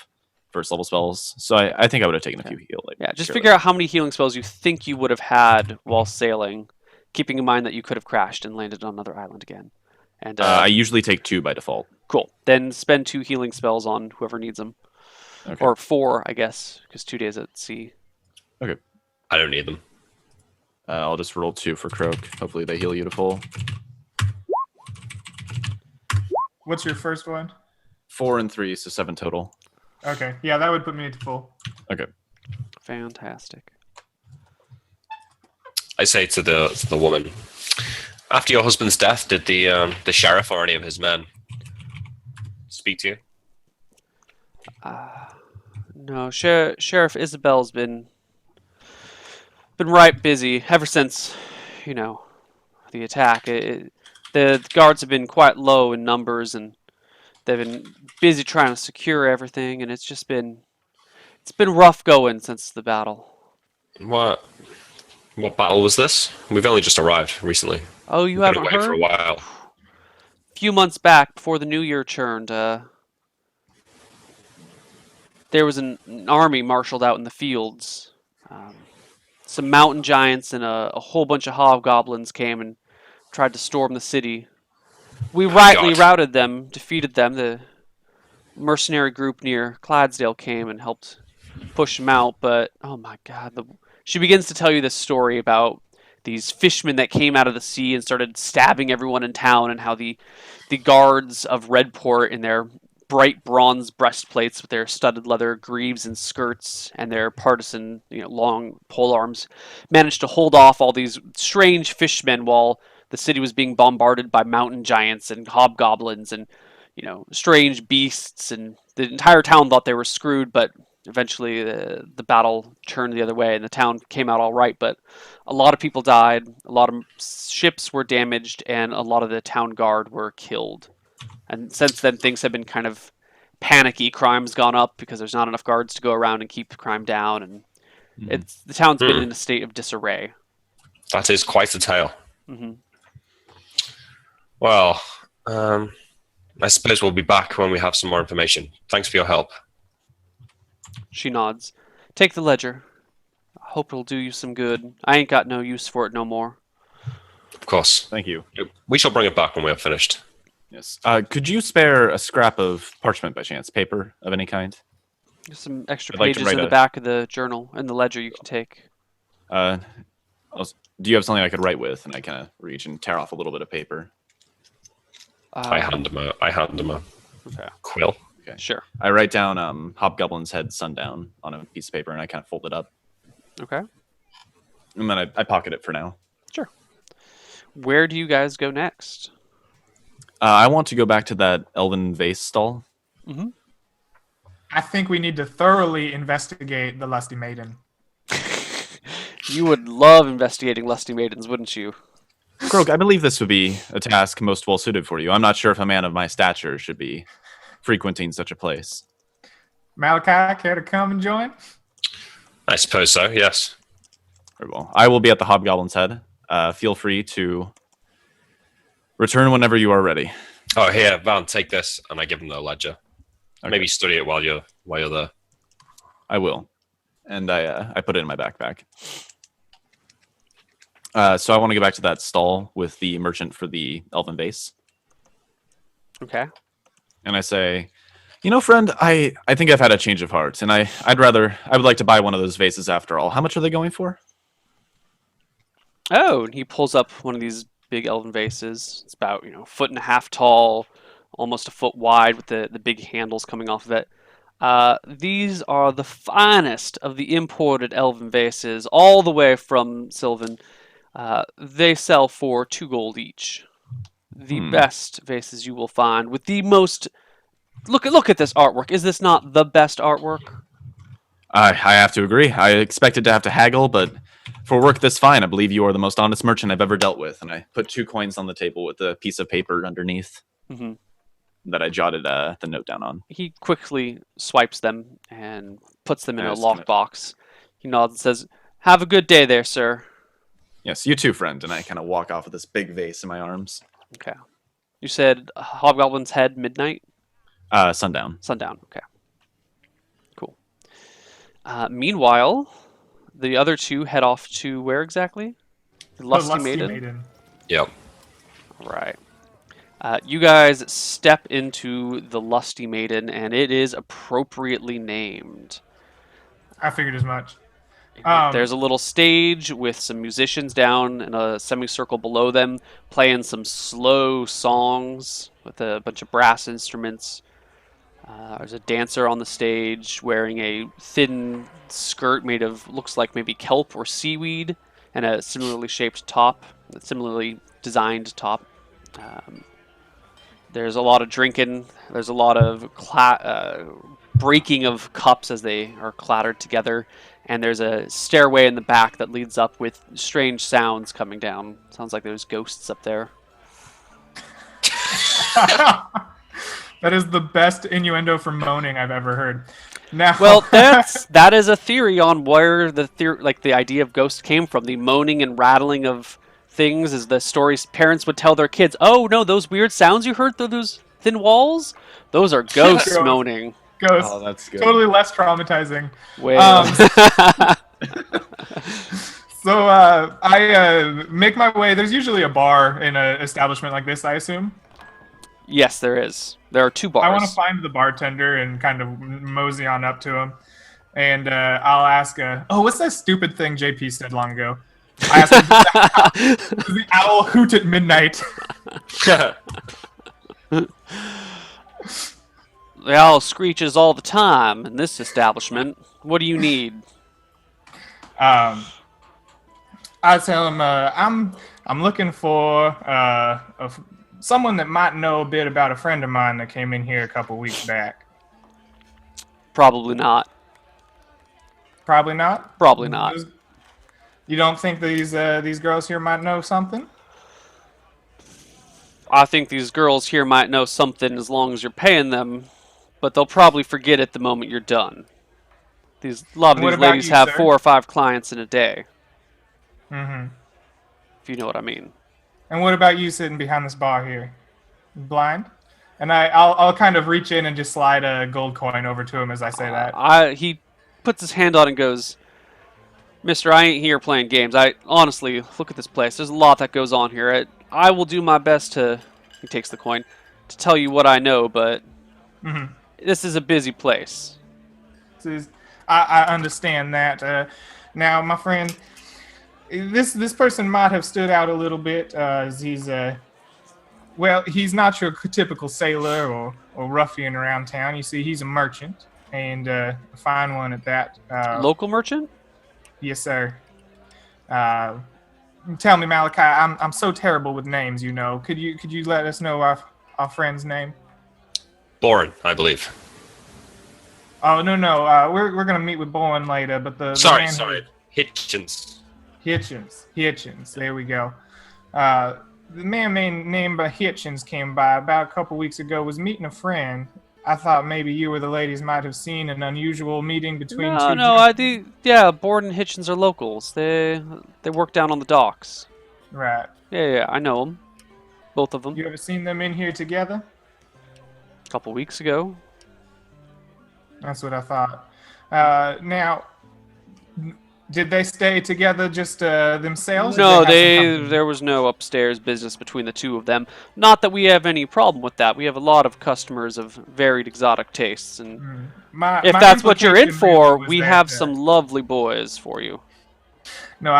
first level spells. So I think I would have taken a few heal. Yeah. Just cure figure light. out how many healing spells you think you would have had while sailing, keeping in mind that you could have crashed and landed on another island again. And I usually take 2 by default. cool. Then spend 2 healing spells on whoever needs them, Okay. or 4, I guess, because 2 days at sea. I don't need them. I'll just roll 2 for Croak. Hopefully, they heal you to full. What's your first one? 4 and 3, so 7 total. Okay, yeah, that would put me to full. Okay. Fantastic. I say to the woman, after your husband's death, did the sheriff or any of his men speak to you? No, Sheriff Isabel's been right busy ever since, the attack. The guards have been quite low in numbers, and they've been busy trying to secure everything, and it's been rough going since the battle. What battle was this? We've only just arrived recently. Oh, you We've been haven't away for a heard? while. A few months back, before the new year turned, there was an army marshaled out in the fields. Some mountain giants and a whole bunch of hobgoblins came and tried to storm the city. We rightly God. routed them, defeated them. The mercenary group near Clydesdale came and helped push them out. But, oh my God, she begins to tell you this story about these fishermen that came out of the sea and started stabbing everyone in town, and how the guards of Redport in their bright bronze breastplates with their studded leather greaves and skirts and their partisan, long pole arms, managed to hold off all these strange fishmen while the city was being bombarded by mountain giants and hobgoblins and strange beasts, and the entire town thought they were screwed. But eventually, the battle turned the other way, and the town came out all right. But a lot of people died, a lot of ships were damaged, and a lot of the town guard were killed. And since then, things have been kind of panicky. Crime's gone up because there's not enough guards to go around and keep crime down, and the town's been in a state of disarray. That is quite a tale. Mm-hmm. Well, I suppose we'll be back when we have some more information. Thanks for your help. She nods. Take the ledger. I hope it'll do you some good. I ain't got no use for it no more. Of course. Thank you. We shall bring it back when we are finished. Yes. Could you spare a scrap of parchment by chance? Paper of any kind? There's some extra I'd like to pages in write the back of the journal and the ledger you can take. Do you have something I could write with? And I kind of reach and tear off a little bit of paper. I hand him a Okay. quill. Okay. Sure. I write down Hobgoblin's Head Sundown on a piece of paper, and I kind of fold it up. Okay. And then I pocket it for now. Sure. Where do you guys go next? I want to go back to that elven vase stall. Mm-hmm. I think we need to thoroughly investigate the Lusty Maiden. You would love investigating Lusty Maidens, wouldn't you? Croak, I believe this would be a task most well suited for you. I'm not sure if a man of my stature should be frequenting such a place. Malachi, care to come and join? I suppose so, yes. Very well. I will be at the Hobgoblin's Head. Feel free to return whenever you are ready. Oh, here, Van, take this. And I give him the ledger. Okay. Maybe study it while you're there. I will. And I put it in my backpack. So I want to go back to that stall with the merchant for the elven vase. Okay. And I say, friend, I think I've had a change of heart, and I would like to buy one of those vases after all. How much are they going for? Oh, and he pulls up one of these big elven vases. It's about, 1.5 feet tall, almost a foot wide with the big handles coming off of it. These are the finest of the imported elven vases, all the way from Sylvan. They sell for 2 gold each. The best vases you will find with the most... Look at this artwork. Is this not the best artwork? I have to agree. I expected to have to haggle, but for work this fine, I believe you are the most honest merchant I've ever dealt with. And I put 2 coins on the table with a piece of paper underneath that I jotted the note down on. He quickly swipes them and puts them in a Nice. lockbox. He nods and says, "Have a good day there, sir." Yes, you too, friend. And I kind of walk off with this big vase in my arms. Okay. You said Hobgoblin's Head midnight? Sundown. Sundown. Okay. Cool. Meanwhile, the other 2 head off to where exactly? The Lusty Maiden? Yep. All right. You guys step into the Lusty Maiden, and it is appropriately named. I figured as much. There's a little stage with some musicians down in a semicircle below them, playing some slow songs with a bunch of brass instruments. There's a dancer on the stage wearing a thin skirt made of, looks like maybe kelp or seaweed, and a similarly shaped top, a similarly designed top. There's a lot of drinking. There's a lot of breaking of cups as they are clattered together. And there's a stairway in the back that leads up with strange sounds coming down. Sounds like there's ghosts up there. That is the best innuendo for moaning I've ever heard. Now, Well, that is a theory on where the idea of ghosts came from. The moaning and rattling of things is the stories parents would tell their kids. Oh no, those weird sounds you heard through those thin walls? Those are ghosts Sure. moaning. ghosts. Oh, that's good. Totally less traumatizing. Wait. So I make my way. There's usually a bar in an establishment like this, I assume. Yes, there is. There are 2 bars. I want to find the bartender and kind of mosey on up to him. And I'll ask, oh, what's that stupid thing JP said long ago? I asked him, does the owl hoot at midnight? The owl screeches all the time in this establishment. What do you need? I tell him I'm looking for someone that might know a bit about a friend of mine that came in here a couple weeks back. Probably not. Probably not. Probably not. You don't think these girls here might know something? I think these girls here might know something as long as you're paying them, but they'll probably forget it the moment you're done. A lot of What these about ladies you, have sir? 4 or 5 clients in a day, Mm-hmm. if you know what I mean. And what about you sitting behind this bar here? Blind? And I'll kind of reach in and just slide a gold coin over to him as I say that. He puts his hand on it and goes, Mister, I ain't here playing games. I honestly, look at this place. There's a lot that goes on here. I will do my best to, he takes the coin, to tell you what I know, but Mm-hmm. this is a busy place. I understand that. Now, my friend, this person might have stood out a little bit as he's he's not your typical sailor or ruffian around town. You see, he's a merchant and a fine one at that. Local merchant? Yes, sir. Tell me, Malachi, I'm so terrible with names. You know, could you let us know our friend's name? Boren, I believe. Oh no, we're gonna meet with Bowen later, but the Sorry, man Hitchens. Hitchens. There we go. The man named Hitchens came by about a couple weeks ago. Was meeting a friend. I thought maybe you or the ladies might have seen an unusual meeting between two. Yeah, Borden and Hitchens are locals. They work down on the docks. Right. Yeah, I know them. Both of them. You ever seen them in here together? A couple weeks ago. That's what I thought. Now, did they stay together just themselves? or No, did they have some company? there was no upstairs business between the two of them. Not that we have any problem with that. We have a lot of customers of varied exotic tastes, and if My that's what you're in implication for, really was we that, have some lovely boys for you. No,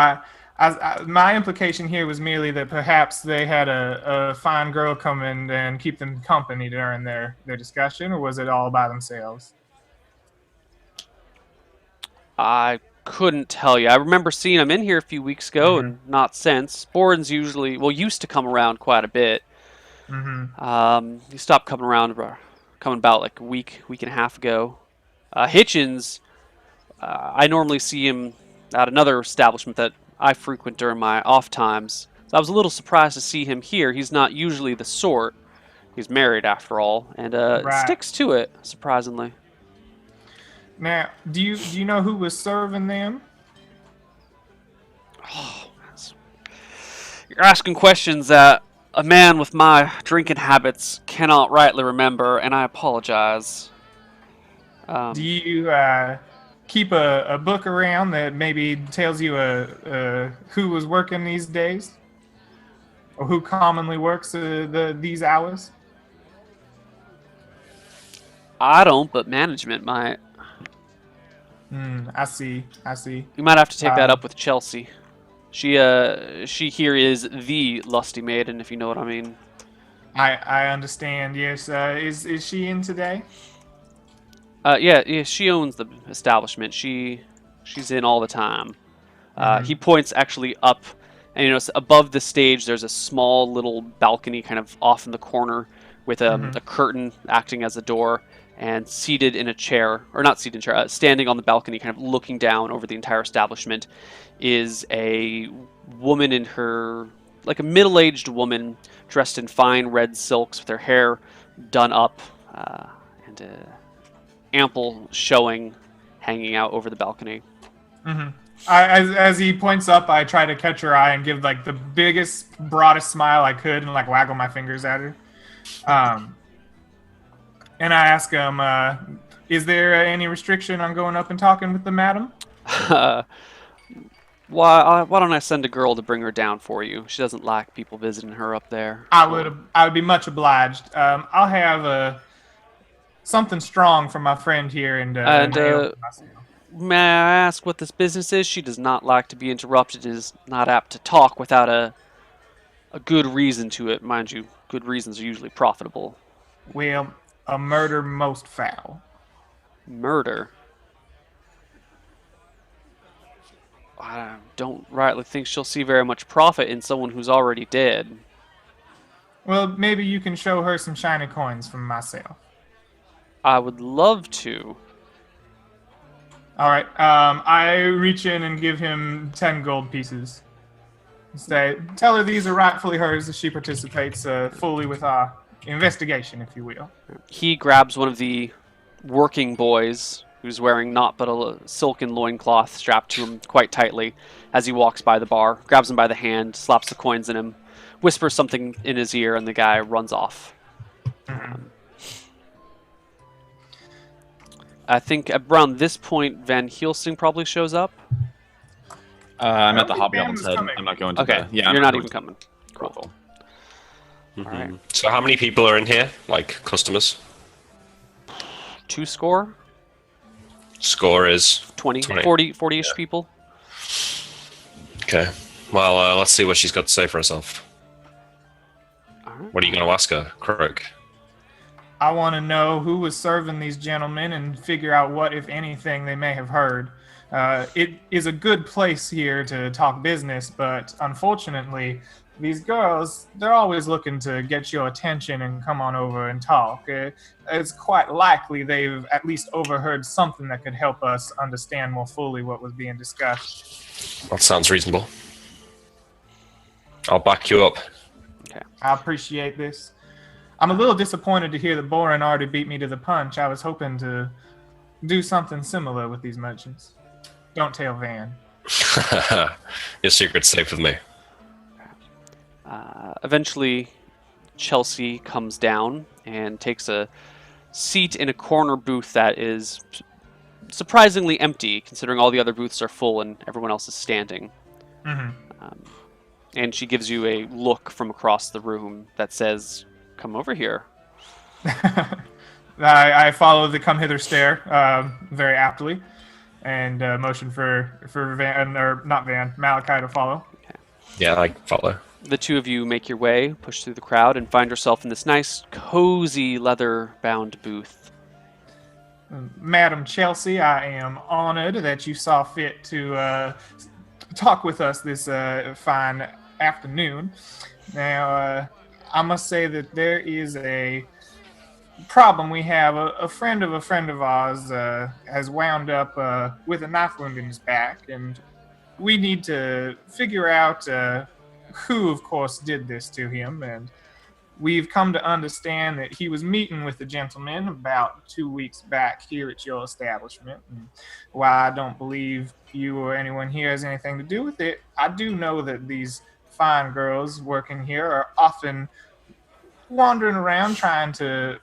my implication here was merely that perhaps they had a fine girl come in and keep them company during their discussion, or was it all by themselves? I couldn't tell you. I remember seeing him in here a few weeks ago, and not since. Boren's used to come around quite a bit. He stopped coming about like a week and a half ago. Hitchens, I normally see him at another establishment that I frequent during my off times. So I was a little surprised to see him here. He's not usually the sort. He's married after all, and Right. sticks to it, surprisingly. Now, do you know who was serving them? You're asking questions that a man with my drinking habits cannot rightly remember, and I apologize. Do you keep a book around that maybe tells you who was working these days, or who commonly works these hours? I don't, but management might. I see. You might have to take that up with Chelsea. She here is the Lusty Maiden, if you know what I mean. I understand. Yes. Is she in today? Yeah, she owns the establishment. She's in all the time. He points actually up, and above the stage there's a small little balcony kind of off in the corner with a curtain acting as a door, and seated in a chair, or not seated in a chair, standing on the balcony kind of looking down over the entire establishment is a woman like a middle-aged woman dressed in fine red silks with her hair done up and ample showing hanging out over the balcony. As he points up, I try to catch her eye and give like the biggest, broadest smile I could, and like waggle my fingers at her. And I ask him, "Is there any restriction on going up and talking with the madam?" Why don't I send a girl to bring her down for you? She doesn't like people visiting her up there. I would be much obliged. I'll have something strong for my friend here, and may I ask what this business is? She does not like to be interrupted. Is not apt to talk without a good reason to it. Mind you, good reasons are usually profitable. Well, a murder most foul. Murder? I don't rightly think she'll see very much profit in someone who's already dead. Well, maybe you can show her some shiny coins from myself. I would love to. All right. I reach in and give him 10 gold pieces. Tell her these are rightfully hers as she participates fully with our investigation, if you will. He grabs one of the working boys who's wearing naught but a silken loincloth strapped to him quite tightly as he walks by the bar, grabs him by the hand, slaps the coins in him, whispers something in his ear, and the guy runs off. I think around this point, Van Helsing probably shows up. I'm at the think Hobgoblin's Van was head. coming. I'm not going to Okay, the... Yeah, I'm you're not going even to coming. the brothel. All right. So how many people are in here? Like customers? 2 score? Score is 20, 20. 40-ish people. Okay. Well, let's see what she's got to say for herself. All right. What are you going to ask her, Croak? I want to know who was serving these gentlemen and figure out what, if anything, they may have heard. It is a good place here to talk business, but unfortunately, these girls, they're always looking to get your attention and come on over and talk. It's quite likely they've at least overheard something that could help us understand more fully what was being discussed. That sounds reasonable. I'll back you up. I appreciate this. I'm a little disappointed to hear that Boren already beat me to the punch. I was hoping to do something similar with these merchants. Don't tell Van. Your secret's safe with me. Eventually, Chelsea comes down and takes a seat in a corner booth that is surprisingly empty, considering all the other booths are full and everyone else is standing. And she gives you a look from across the room that says, "Come over here." I follow the come hither stare very aptly, and motion for Van, or not Van, Malachi to follow. Yeah, I follow. The two of you make your way, push through the crowd, and find yourself in this nice, cozy, leather-bound booth. Madam Chelsea, I am honored that you saw fit to talk with us this fine afternoon. Now, I must say that there is a problem we have. A friend of ours has wound up with a knife wound in his back, and we need to figure out who, of course, did this to him. And we've come to understand that he was meeting with a gentleman about 2 weeks back here at your establishment. And while I don't believe you or anyone here has anything to do with it, I do know that these fine girls working here are often wandering around trying to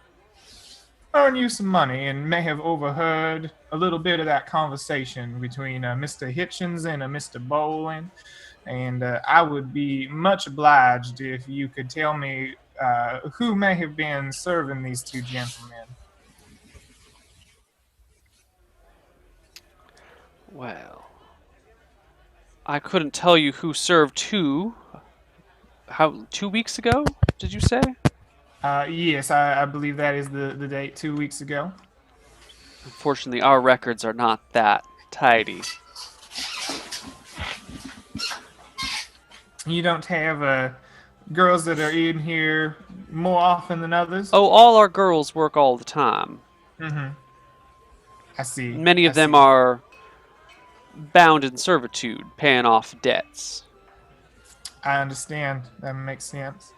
earn you some money, and may have overheard a little bit of that conversation between Mr. Hitchens and Mr. Bowling. And I would be much obliged if you could tell me who may have been serving these two gentlemen. Well, I couldn't tell you who served who. 2 weeks ago, did you say? Yes, I believe that is the date, 2 weeks ago. Unfortunately, our records are not that tidy. You don't have girls that are in here more often than others? Oh, all our girls work all the time. Mm-hmm. I see. Many of them are bound in servitude, paying off debts. I understand. That makes sense.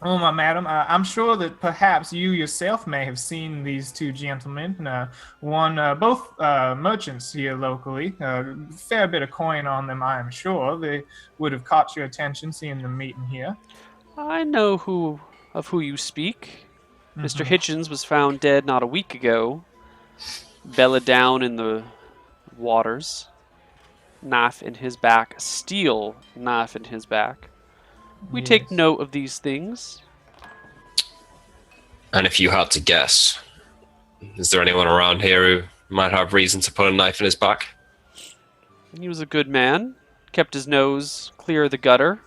Well, my madam, I'm sure that perhaps you yourself may have seen these two gentlemen. Both merchants here locally. Fair bit of coin on them, I am sure. They would have caught your attention seeing them meeting here. I know who you speak. Mr. Hitchens was found dead not a week ago, bellied down in the waters. Knife in his back, a steel knife in his back. We take note of these things. And if you had to guess, is there anyone around here who might have reason to put a knife in his back? He was a good man, kept his nose clear of the gutter.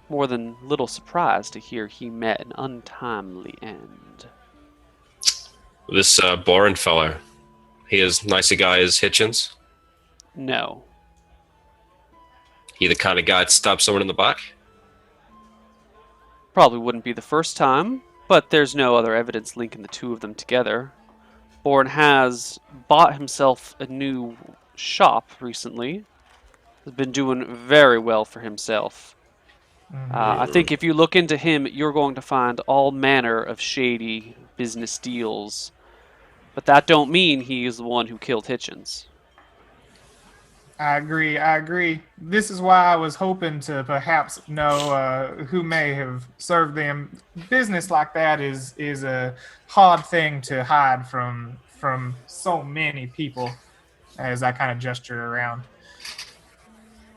More than little surprised to hear he met an untimely end. This Boren fellow, he as nice a guy as Hitchens? No. He the kind of guy to stab someone in the back? Probably wouldn't be the first time, but there's no other evidence linking the two of them together. Bourne has bought himself a new shop recently. Has been doing very well for himself. I think if you look into him, you're going to find all manner of shady business deals. But that don't mean he is the one who killed Hitchens. I agree. This is why I was hoping to perhaps know who may have served them. Business like that is a hard thing to hide from so many people, as I kind of gesture around.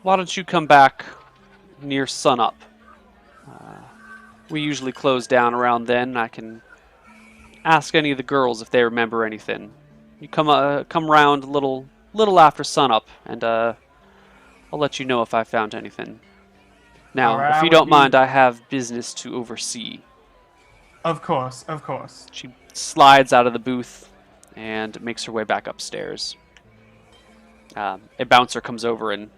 Why don't you come back near sunup? We usually close down around then. I can ask any of the girls if they remember anything. You come round a little after sunup, and I'll let you know if I found anything. Now, Alright, if you don't mind, I have business to oversee. Of course. She slides out of the booth and makes her way back upstairs. A bouncer comes over and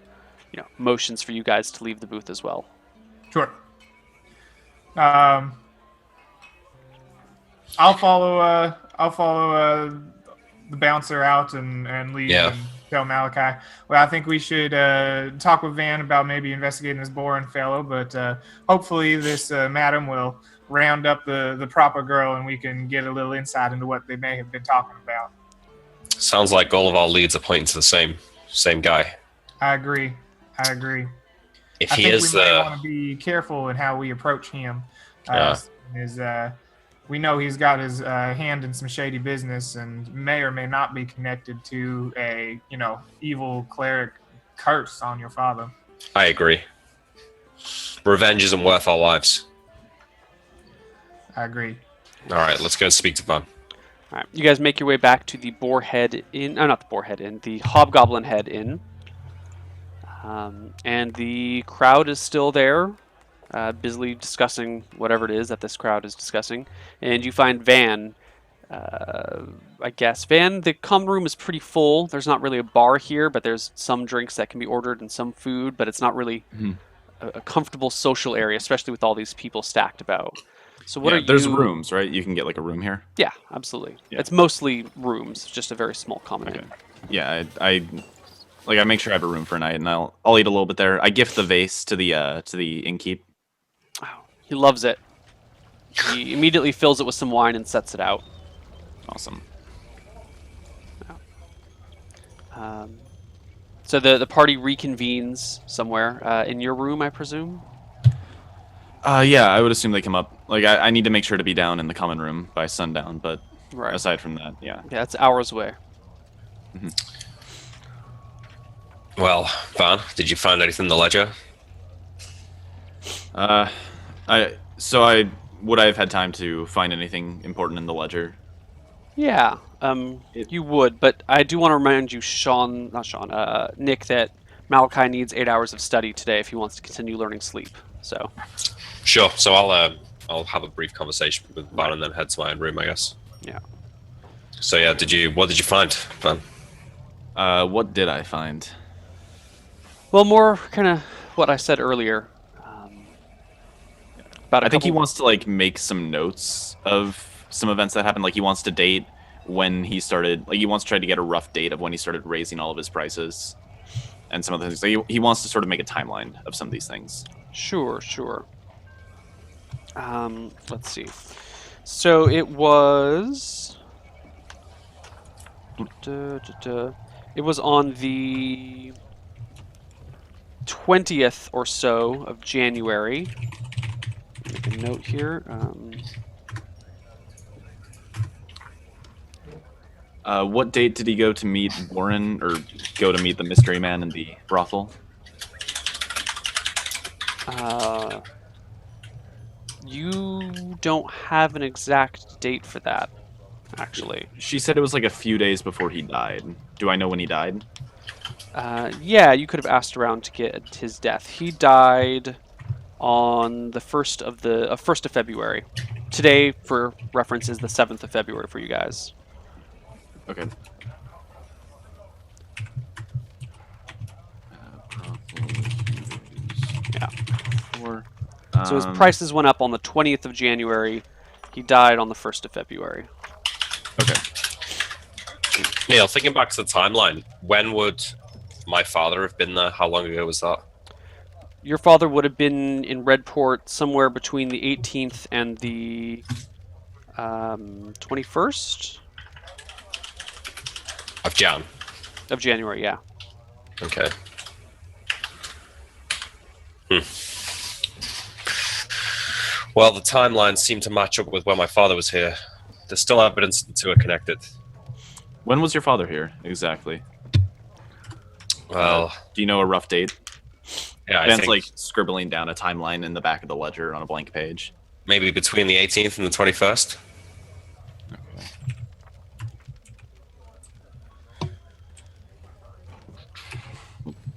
motions for you guys to leave the booth as well. Sure. I'll follow the bouncer out and leave Yeah. and tell Malachi. Well, I think we should talk with Van about maybe investigating this Boren fellow, but hopefully this madam will round up the proper girl and we can get a little insight into what they may have been talking about. Sounds like all of our leads are pointing to the same guy. I agree. If I he think is we may the want to be careful in how we approach him. Yeah. We know he's got his hand in some shady business and may or may not be connected to a evil cleric curse on your father. I agree. Revenge isn't worth our lives. I agree. All right, let's go and speak to Van. All right, you guys make your way back to the Boarhead Inn. Oh, not the Boarhead Inn, the Hobgoblin Head Inn. And the crowd is still there, busily discussing whatever it is that this crowd is discussing. And you find Van, I guess. Van, the common room is pretty full. There's not really a bar here, but there's some drinks that can be ordered and some food, but it's not really a comfortable social area, especially with all these people stacked about. So what are you... There's rooms, right? You can get like a room here. Yeah, absolutely. Yeah. It's mostly rooms, just a very small common inn. Yeah, I make sure I have a room for a night, and I'll eat a little bit there. I gift the vase to the innkeep. Oh, he loves it. He immediately fills it with some wine and sets it out. Awesome. So the party reconvenes somewhere in your room, I presume. Yeah, I would assume they come up. Like, I need to make sure to be down in the common room by sundown, but Right. aside from that, yeah. Yeah, it's hours away. Well, Van, did you find anything in the ledger? Would I have had time to find anything important in the ledger? Yeah, you would, but I do want to remind you, Nick, that Malachi needs 8 hours of study today if he wants to continue learning sleep. So. Sure. So I'll have a brief conversation with Van and then head to my own room, I guess. Yeah. So yeah, what did you find, Van? What did I find? Well, more kind of what I said earlier. I think he wants to like make some notes of some events that happened. Like he wants to date when he started. Like he wants to try to get a rough date of when he started raising all of his prices, and some of the things. So he wants to sort of make a timeline of some of these things. Sure. Let's see. So it was. It was on the 20th or so of January. Make a note here. What date did he go to meet Warren, or go to meet the mystery man in the brothel? You don't have an exact date for that, actually. She said it was like a few days before he died. Do I know when he died? Yeah, you could have asked around to get his death. He died on the 1st of February. Today, for reference, is the 7th of February for you guys. Okay. Yeah. So his Um, prices went up on the 20th of January. He died on the 1st of February. Okay. Neil, thinking back to the timeline, when would my father have been there? How long ago was that? Your father would have been in Redport somewhere between the 18th and the 21st Of Jan. of January, yeah. Okay. Well, the timelines seem to match up with when my father was here. There's still evidence the two are connected. When was your father here exactly? Well, Do you know a rough date? yeah, I Van's think like scribbling down a timeline in the back of the ledger on a blank page. maybe between the 18th and the 21st.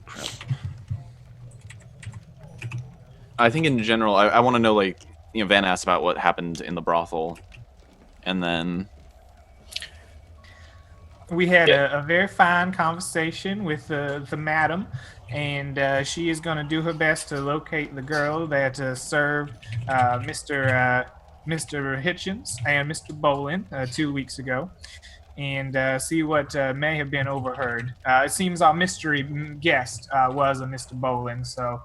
Crap. I think in general, I want to know, like, Van asked about what happened in the brothel, and then We had Yeah. a very fine conversation with the madam, and she is going to do her best to locate the girl that served Mr. Hitchens and Mr. Bolin 2 weeks ago, and see what may have been overheard. It seems our mystery guest was a Mr. Bolin, so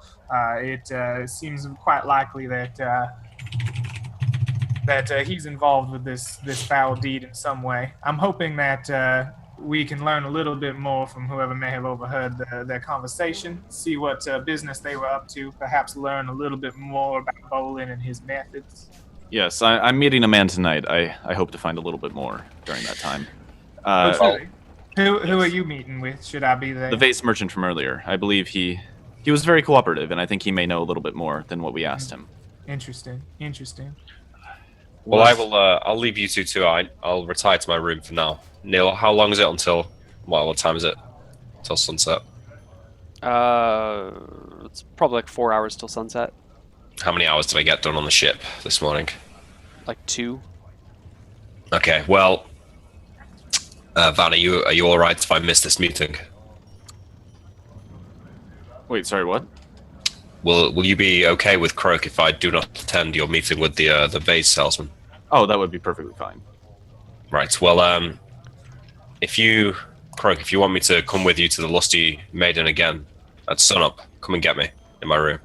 it seems quite likely that he's involved with this foul deed in some way. I'm hoping that we can learn a little bit more from whoever may have overheard their conversation, see what business they were up to, perhaps learn a little bit more about Bolin and his methods. yes, I'm meeting a man tonight. I hope to find a little bit more during that time. Oh, truly. Who are you meeting with? Should I be there? The vase merchant from earlier. I believe he was very cooperative, and I think he may know a little bit more than what we asked him. Interesting. Well, I will. I'll leave you two too. I'll retire to my room for now. Neil, how long is it until? Well, what time is it? Till sunset. It's probably like 4 hours till sunset. How many hours did I get done on the ship this morning? Like 2. Okay. Well, Van, are you all right if I miss this meeting? Wait, sorry, what? Will you be okay with Croak if I do not attend your meeting with the vase salesman? Oh, that would be perfectly fine. Right. Well, Croak, if you want me to come with you to the Lusty Maiden again at sunup, come and get me in my room.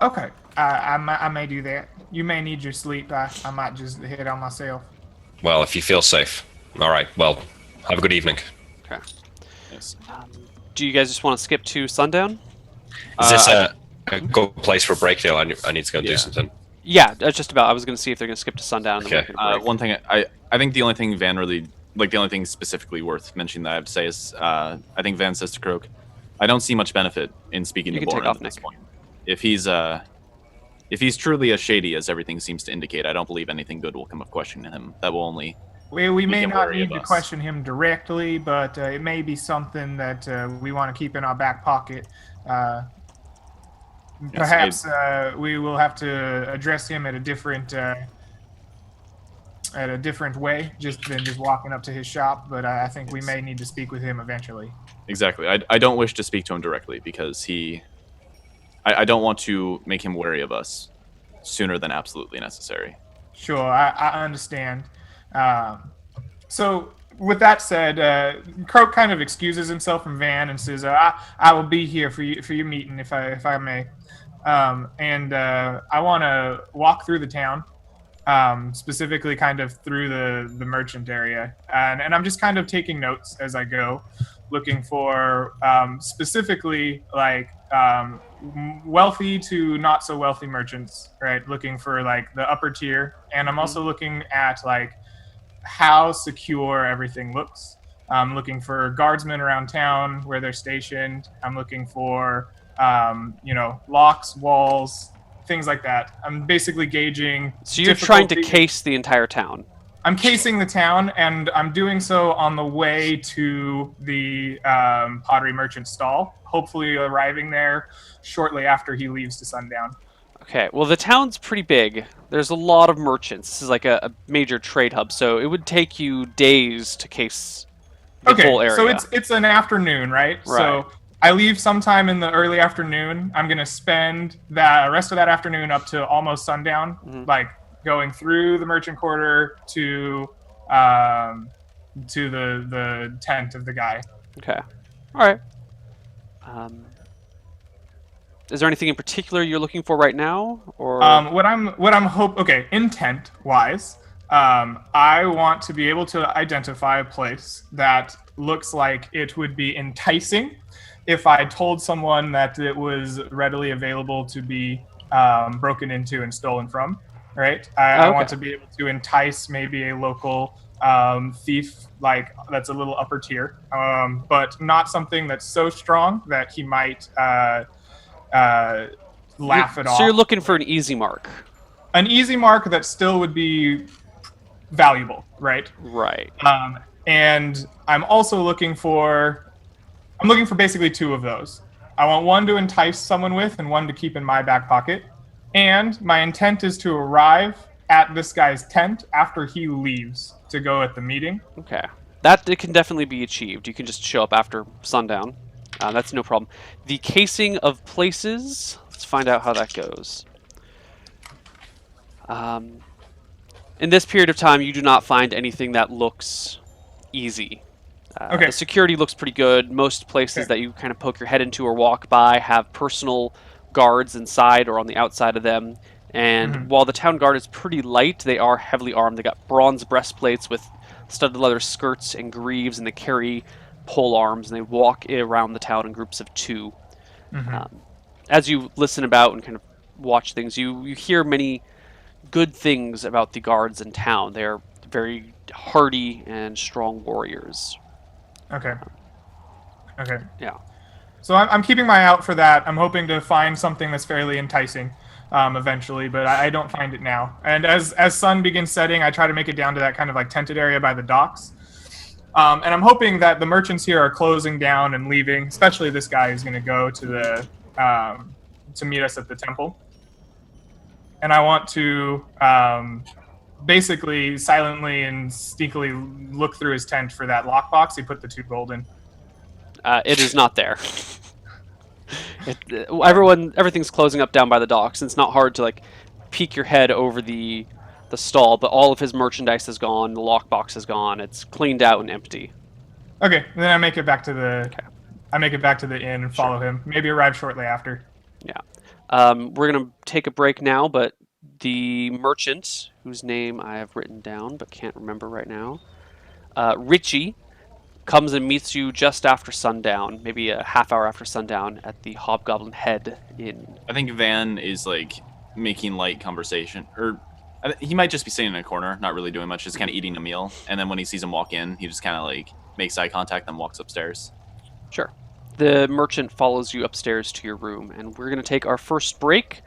Okay. I may do that. You may need your sleep. I might just head on myself. Well, if you feel safe. All right. Well, have a good evening. Okay. Yes. Do you guys just want to skip to sundown? Is this a good place for a break, Neil? I need to go and do Yeah. something. Yeah, just about. I was going to see if they're going to skip to sundown. And then Okay. we can break. One thing I think the only thing Van really the only thing specifically worth mentioning that I have to say is I think Van says to Croak, I don't see much benefit in speaking You to can take Boren off, at this Nick. point. If he's truly as shady as everything seems to indicate, I don't believe anything good will come of questioning him. That will only We may him not wary need of to us. question him directly, but it may be something that we want to keep in our back pocket. Perhaps we will have to address him at a different way, just than just walking up to his shop. But I think we may need to speak with him eventually. exactly. I don't wish to speak to him directly because I don't want to make him wary of us sooner than absolutely necessary. Sure, I understand. So, with that said, Croak kind of excuses himself from Van and says, "I will be here for your meeting if I may." I want to walk through the town, specifically kind of through the merchant area, and I'm just kind of taking notes as I go, looking for specifically like wealthy to not so wealthy merchants, right? Looking for like the upper tier, and I'm also looking at like how secure everything looks. I'm looking for guardsmen around town where they're stationed. I'm looking for locks, walls, things like that. I'm basically gauging. So you're trying to difficulty. case the entire town. I'm casing the town, and I'm doing so on the way to the pottery merchant stall, hopefully arriving there shortly after he leaves to sundown. Okay, well, the town's pretty big. There's a lot of merchants. This is like a major trade hub, so it would take you days to case the whole area. So it's an afternoon, right? Right. So I leave sometime in the early afternoon. I'm gonna spend the rest of that afternoon up to almost sundown, like going through the merchant quarter to the tent of the guy. Okay. All right. Is there anything in particular you're looking for right now, or What I'm okay, intent wise, I want to be able to identify a place that looks like it would be enticing if I told someone that it was readily available to be broken into and stolen from. Right? I Okay. want to be able to entice maybe a local thief, like that's a little upper tier, but not something that's so strong that he might laugh it off. So you're looking for an easy mark. An easy mark that still would be valuable, right? Right. And I'm also looking for basically two of those. I want one to entice someone with and one to keep in my back pocket. And my intent is to arrive at this guy's tent after he leaves to go at the meeting. Okay. That it can definitely be achieved. You can just show up after sundown. That's no problem. The casing of places. Let's find out how that goes. In this period of time, you do not find anything that looks easy. Okay. The security looks pretty good. Most places that you kind of poke your head into or walk by have personal guards inside or on the outside of them. And while the town guard is pretty light, they are heavily armed. They got bronze breastplates with studded leather skirts and greaves, and they carry pole arms, and they walk around the town in groups of two. As you listen about and kind of watch things, you hear many good things about the guards in town. They're very hardy and strong warriors. Okay. Okay. Yeah. So I'm keeping my eye out for that. I'm hoping to find something that's fairly enticing eventually, but I don't find it now. And as sun begins setting, I try to make it down to that kind of like tented area by the docks. And I'm hoping that the merchants here are closing down and leaving, especially this guy who's going to go to the to meet us at the temple. And I want to basically silently and sneakily look through his tent for that lockbox he put the 2 gold in. It is not there. Everything's closing up down by the docks, and it's not hard to like peek your head over the stall. But all of his merchandise is gone. The lockbox is gone. It's cleaned out and empty. Okay, then I make it back to the inn and follow him. Maybe arrive shortly after. Yeah. We're gonna take a break now, but the merchant, whose name I have written down but can't remember right now, Richie, comes and meets you just after sundown, maybe a half hour after sundown, at the Hobgoblin Head Inn. I think Van is like making light conversation, or he might just be sitting in a corner, not really doing much, just kind of eating a meal. And then when he sees him walk in, he just kind of like makes eye contact and walks upstairs. Sure. The merchant follows you upstairs to your room, and we're going to take our first break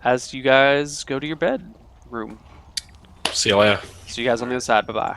as you guys go to your bedroom. See you later. See you guys on the other side. Bye-bye.